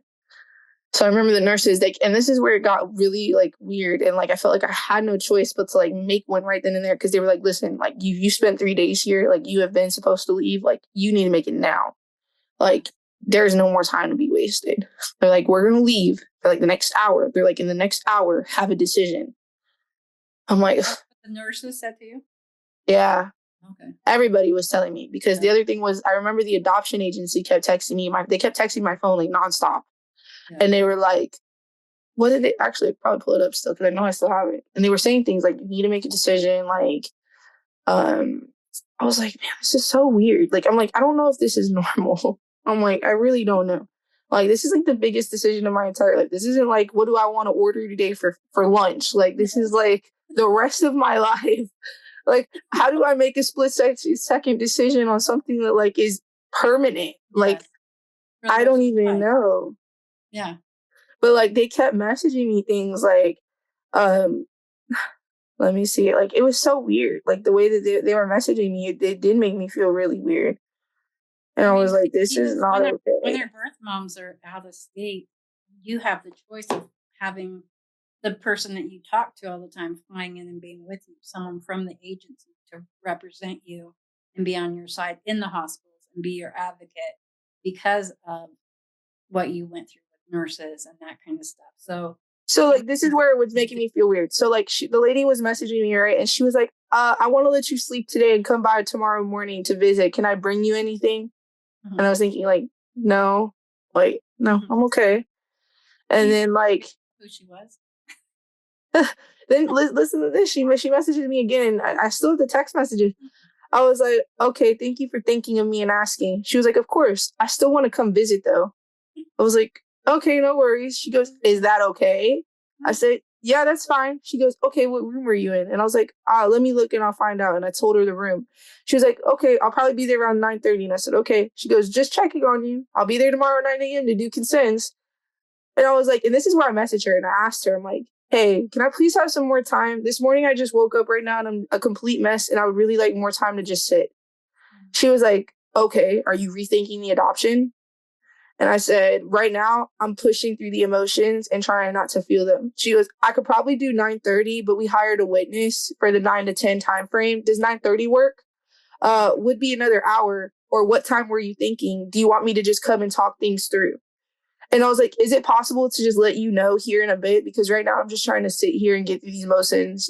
So I remember the nurses, and this is where it got really like weird. And like, I felt like I had no choice but to like make one right then and there. Cause they were like, listen, like you spent 3 days here. Like, you have been supposed to leave. Like, you need to make it now. Like, there's no more time to be wasted. They're like, we're going to leave for like the next hour. They're like, in the next hour, have a decision. I'm like, that's what the nurses said to you? Yeah. Okay. Everybody was telling me because the other thing was, I remember the adoption agency kept texting me. They kept texting my phone like nonstop. Yeah. And they were like, what did they actually probably pull it up still? Cause I know I still have it. And they were saying things like, you need to make a decision. Like, I was like, man, this is so weird. Like, I'm like, I don't know if this is normal. I'm like, I really don't know. Like, this is like the biggest decision of my entire life. This isn't like, what do I want to order today for lunch? Like, this is like the rest of my life. Like, how do I make a second decision on something that like is permanent? Like, I don't even know. Yeah. But like, they kept messaging me things like, Let me see. Like, it was so weird. Like, the way that they were messaging me, it did make me feel really weird. And I was like, this is not when okay. their birth moms are out of state, you have the choice of having the person that you talk to all the time flying in and being with you, someone from the agency to represent you and be on your side in the hospitals and be your advocate because of what you went through with nurses and that kind of stuff. So like, this is where it was making me feel weird. So, like, the lady was messaging me, right? And she was like, I want to let you sleep today and come by tomorrow morning to visit. Can I bring you anything? And I was thinking, like, no, like, no, I'm okay. And then, like, who she was. then listen to this. She messages me again. I still have the text messages. I was like, okay, thank you for thinking of me and asking. She was like, of course. I still want to come visit, though. I was like, okay, no worries. She goes, is that okay? I said, yeah, that's fine. She goes, okay, what room are you in? And I was like, let me look and I'll find out. And I told her the room. She was like, okay, I'll probably be there around 9:30. And I said, okay. She goes, just checking on you. I'll be there tomorrow at 9 a.m. to do consents. And I was like, and this is where I messaged her and I asked her, I'm like, hey, can I please have some more time? This morning I just woke up right now and I'm a complete mess and I would really like more time to just sit. She was like, okay, are you rethinking the adoption? And I said, right now I'm pushing through the emotions and trying not to feel them. She goes, I could probably do 9:30, but we hired a witness for the 9 to 10 time frame. Does 9:30 work? Would be another hour. Or what time were you thinking? Do you want me to just come and talk things through? And I was like, is it possible to just let you know here in a bit? Because right now I'm just trying to sit here and get through these emotions,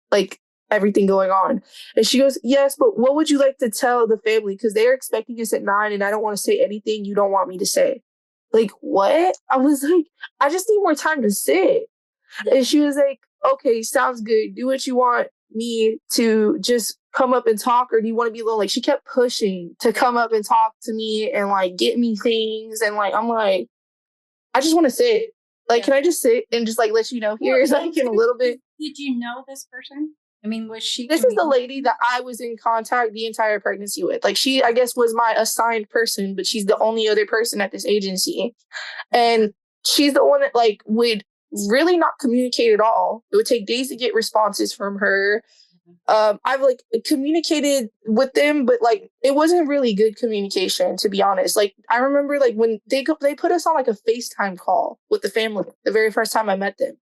like everything going on. And she goes, yes, but what would you like to tell the family? Because they're expecting us at 9 and I don't want to say anything you don't want me to say. Like, what? I was like, I just need more time to sit. And she was like, okay, sounds good. Do what you want me to just come up and talk, or do you want to be alone? Like, she kept pushing to come up and talk to me and like get me things. And like, I'm like, I just want to sit. Like, can I just sit and just like let you know here is like in a little bit? Did you know this person? I mean, was she? This is the lady that I was in contact the entire pregnancy with. Like, she, I guess, was my assigned person, but she's the only other person at this agency. And she's the one that like would really not communicate at all. It would take days to get responses from her. I've like communicated with them, but like it wasn't really good communication, to be honest. Like, I remember like when they put us on like a FaceTime call with the family the very first time I met them.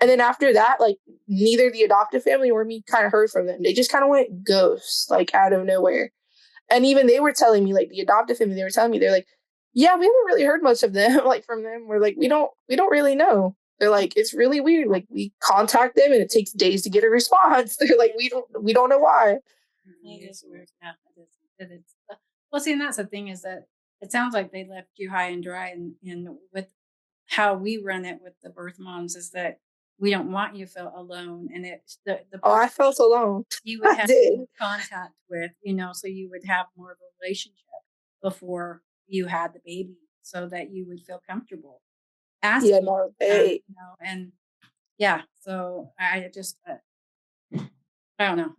And then after that, like neither the adoptive family or me kind of heard from them. They just kind of went ghost, like out of nowhere. And even they were telling me, like the adoptive family, they were telling me, they're like, yeah, we haven't really heard much of them, like from them. We're like, we don't really know. They're like, it's really weird. Like, we contact them and it takes days to get a response. They're like, we don't know why. It is weird. Yeah, it is. Well, see, and that's the thing, is that it sounds like they left you high and dry. And with how we run it with the birth moms, is that we don't want you to feel alone. And it's the I felt alone. You would have contact with, so you would have more of a relationship before you had the baby, so that you would feel comfortable asking. Yeah, no, hey. And yeah, so I just I don't know.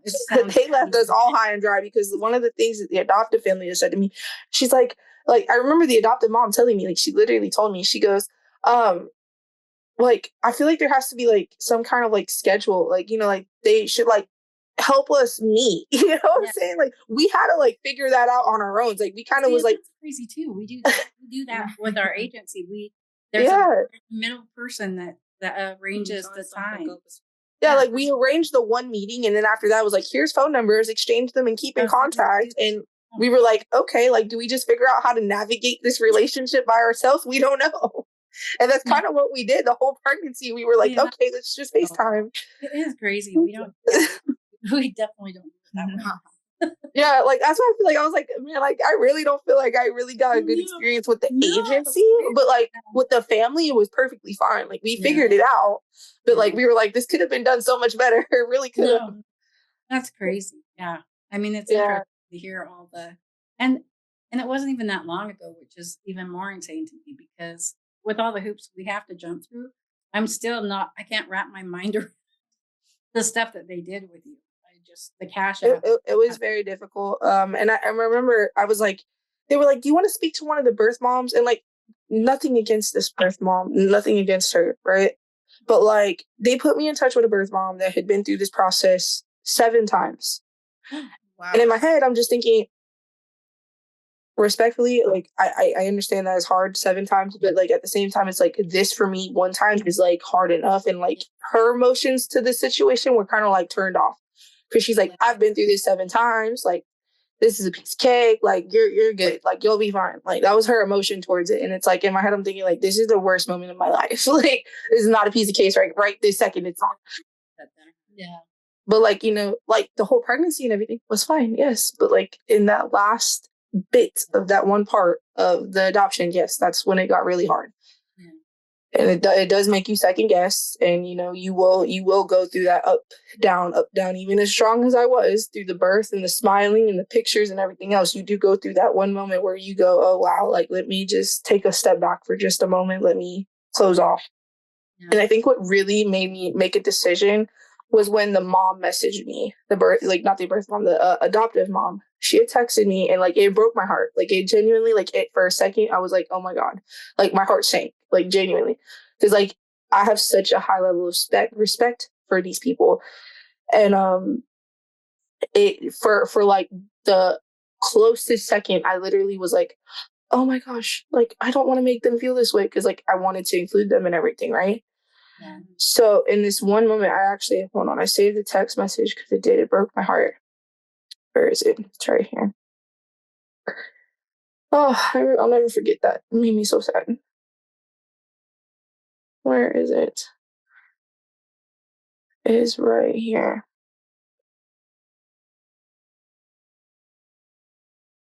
They left us all high and dry, because one of the things that the adoptive family has said to me, she's like I remember the adoptive mom telling me, like, she literally told me, she goes, like, I feel like there has to be like some kind of like schedule, like, like they should like help us meet. You know what I'm saying? Like, we had to like figure that out on our own. Like, we kind of was like crazy too. We do that with our agency. There's a middle person that arranges the time. Yeah, like we arranged the one meeting, and then after that was like, here's phone numbers, exchange them and keep in contact. And we were like, okay, like, do we just figure out how to navigate this relationship by ourselves? We don't know. And that's kind of what we did the whole pregnancy. We were like, okay, let's just FaceTime. It is crazy. We definitely don't do that. Yeah, like, that's why I feel like, I was like, man, like, I really don't feel like I really got a good experience with the agency, but like with the family, it was perfectly fine. Like, we figured it out, but like, we were like, this could have been done so much better. It really could have. No, that's crazy. Yeah. I mean, it's interesting to hear all and it wasn't even that long ago, which is even more insane to me, because with all the hoops we have to jump through, I can't wrap my mind around the stuff that they did with you. The cash out. It was very difficult. And I remember I was like, they were like, do you want to speak to one of the birth moms? And like, nothing against this birth mom, nothing against her, right? But like, they put me in touch with a birth mom that had been through this process 7 times. Wow. And in my head, I'm just thinking, respectfully, like, I understand that it's hard 7 times, but like at the same time, it's like this for me 1 time is like hard enough. And like her emotions to this situation were kind of like turned off because she's like, I've been through this 7 times. Like, this is a piece of cake. Like, you're good. Like, you'll be fine. Like, that was her emotion towards it. And it's like in my head, I'm thinking like, this is the worst moment of my life. Like, this is not a piece of cake right this second. It's not. Yeah. But like, you know, like the whole pregnancy and everything was fine, yes. But like in that last bit of that one part of the adoption, yes, that's when it got really hard. Yeah. And it does make you second guess, and you know you will go through that up down. Even as strong as I was through the birth and the smiling and the pictures and everything else, you do go through that one moment where you go, oh wow, like let me just take a step back for just a moment, let me close off. Yeah. And I think what really made me make a decision was when the mom messaged me, not the birth mom, the adoptive mom. She had texted me and like it broke my heart. Like it genuinely, like it for a second, I was like, oh my God, like my heart sank, like genuinely, because like I have such a high level of respect for these people, and it for like the closest second, I literally was like, oh my gosh, like I don't want to make them feel this way because like I wanted to include them and everything, right? Yeah. So in this one moment, I saved the text message because it broke my heart. Where is it? It's right here. Oh, I'll never forget that. It made me so sad. Where is it? It is right here.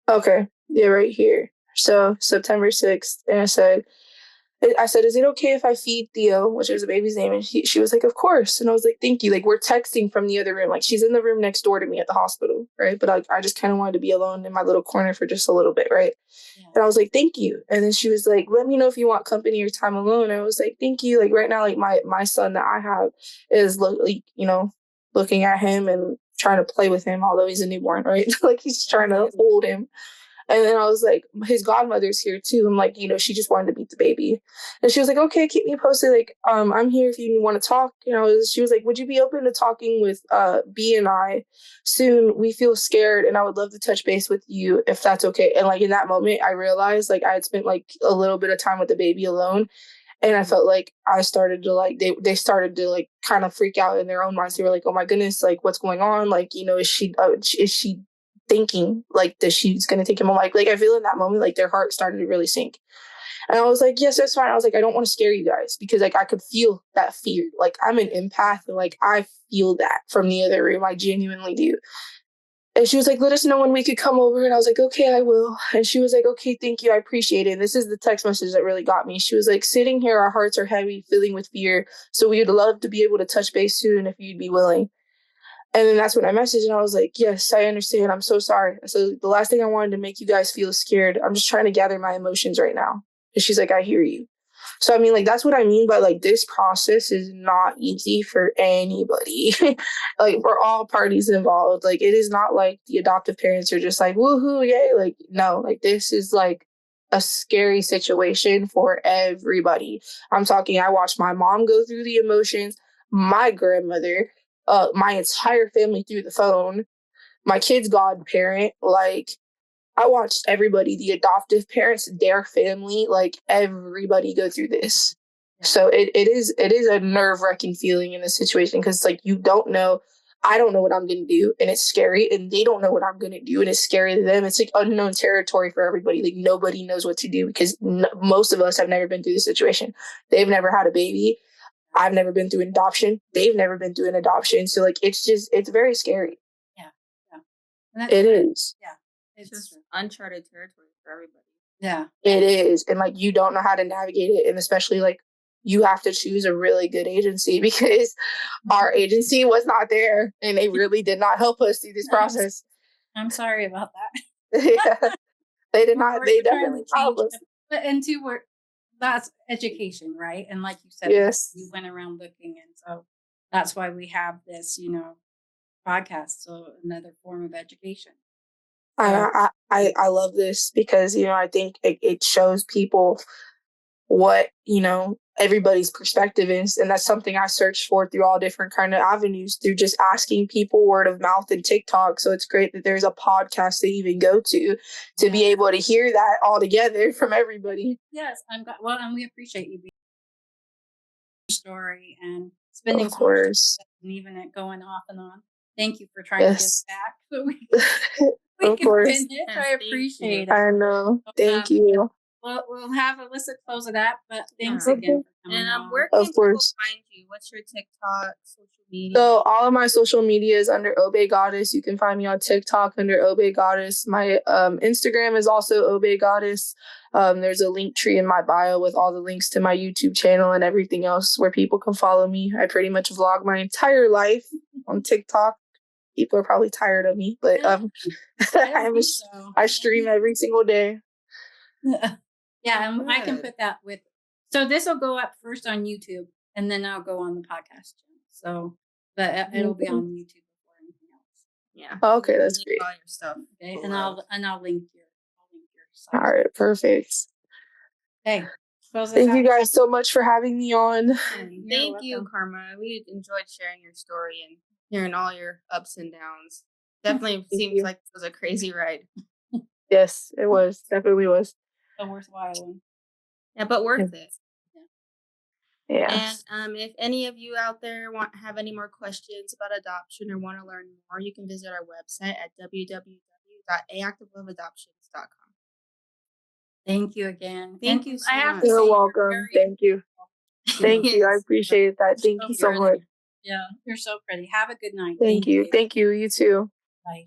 Okay. Yeah, right here. So September 6th. And I said, is it okay if I feed Theo, which is the baby's name? And she was like, of course. And I was like, thank you. Like, we're texting from the other room. Like, she's in the room next door to me at the hospital, right? But I just kind of wanted to be alone in my little corner for just a little bit, right? Yeah. And I was like, thank you. And then she was like, let me know if you want company or time alone. And I was like, thank you. Like, right now, like, my son that I have is, looking at him and trying to play with him, although he's a newborn, right? Like, he's trying to hold him. And then I was like, his godmother's here too. I'm like, she just wanted to meet the baby. And she was like, okay, keep me posted. Like, I'm here if you want to talk. She was like, would you be open to talking with B and I soon? We feel scared and I would love to touch base with you if that's okay. And like in that moment, I realized like I had spent like a little bit of time with the baby alone. And I felt like I started to like, they started to like kind of freak out in their own minds. They were like, oh my goodness, like what's going on? Like, is she thinking like that she's going to take him home? Like I feel in that moment, like their heart started to really sink. And I was like, yes, that's fine. I was like, I don't want to scare you guys because like I could feel that fear. Like I'm an empath and like I feel that from the other room. I genuinely do. And she was like, let us know when we could come over. And I was like, okay, I will. And she was like, okay, thank you. I appreciate it. And this is the text message that really got me. She was like, sitting here, our hearts are heavy, filling with fear. So we would love to be able to touch base soon if you'd be willing. And then that's when I messaged and I was like, yes, I understand. I'm so sorry. So the last thing I wanted to make you guys feel scared. I'm just trying to gather my emotions right now. And she's like, I hear you. So, I mean, like, that's what I mean by, like, this process is not easy for anybody. Like, for all parties involved. Like, it is not like the adoptive parents are just like, woohoo, yay. Like, no, like, this is, like, a scary situation for everybody. I'm talking, I watched my mom go through the emotions, my grandmother, my entire family through the phone, my kid's godparent, like, I watched everybody, the adoptive parents, their family, like everybody go through this. Yeah. So it is a nerve-wracking feeling in this situation because like you don't know, I don't know what I'm going to do and it's scary, and they don't know what I'm going to do and it's scary to them. It's like unknown territory for everybody. Like nobody knows what to do because most of us have never been through this situation. They've never had a baby. I've never been through an adoption. They've never been through an adoption. So like it's very scary. Yeah. It is. Yeah. It's just uncharted territory for everybody. Yeah. It is. And like you don't know how to navigate it. And especially like you have to choose a really good agency because our agency was not there and they really did not help us through this process. I'm sorry about that. Yeah. They did not, they definitely helped us. But that's education, right? And like you said, yes, you went around looking, and so that's why we have this, podcast. So another form of education. I love this because, I think it shows people what, everybody's perspective is. And that's something I searched for through all different kind of avenues, through just asking people, word of mouth, and TikTok. So it's great that there's a podcast to even go to be able to hear that all together from everybody. Yes, and we appreciate you being story and spending of course and even it going off and on. Thank you for trying to give back so we of can course finish. I appreciate it. I know. Thank you. We'll have Alyssa close it up, but thanks again for coming on. Where can people find you? What's your TikTok, social media? So all of my social media is under Obey Goddess. You can find me on TikTok under Obey Goddess. My Instagram is also Obey Goddess. There's a Linktree in my bio with all the links to my YouTube channel and everything else where people can follow me. I pretty much vlog my entire life on TikTok. People are probably tired of me, but I stream every single day. Yeah, and I can put that with. So this will go up first on YouTube, and then I'll go on the podcast channel. So, but it'll be on YouTube before anything else. Yeah. Okay, that's great. All your stuff. Okay, and I'll link your. All right, perfect. Hey, thank you guys so much for having me on. Thank you, Karma. We enjoyed sharing your story and hearing all your ups and downs. Definitely seems like it was a crazy ride. Yes, it was. Definitely was. A worthwhile one. Yeah, but worth it. Yeah. And if any of you out there have any more questions about adoption or want to learn more, you can visit our website at www.activeloveadoptions.com. Thank you again. Thank you so much. You're welcome. Thank you. Thank you. I appreciate that. Thank you so much. Yeah, you're so pretty. Have a good night. Thank you. Thank you. You too. Bye.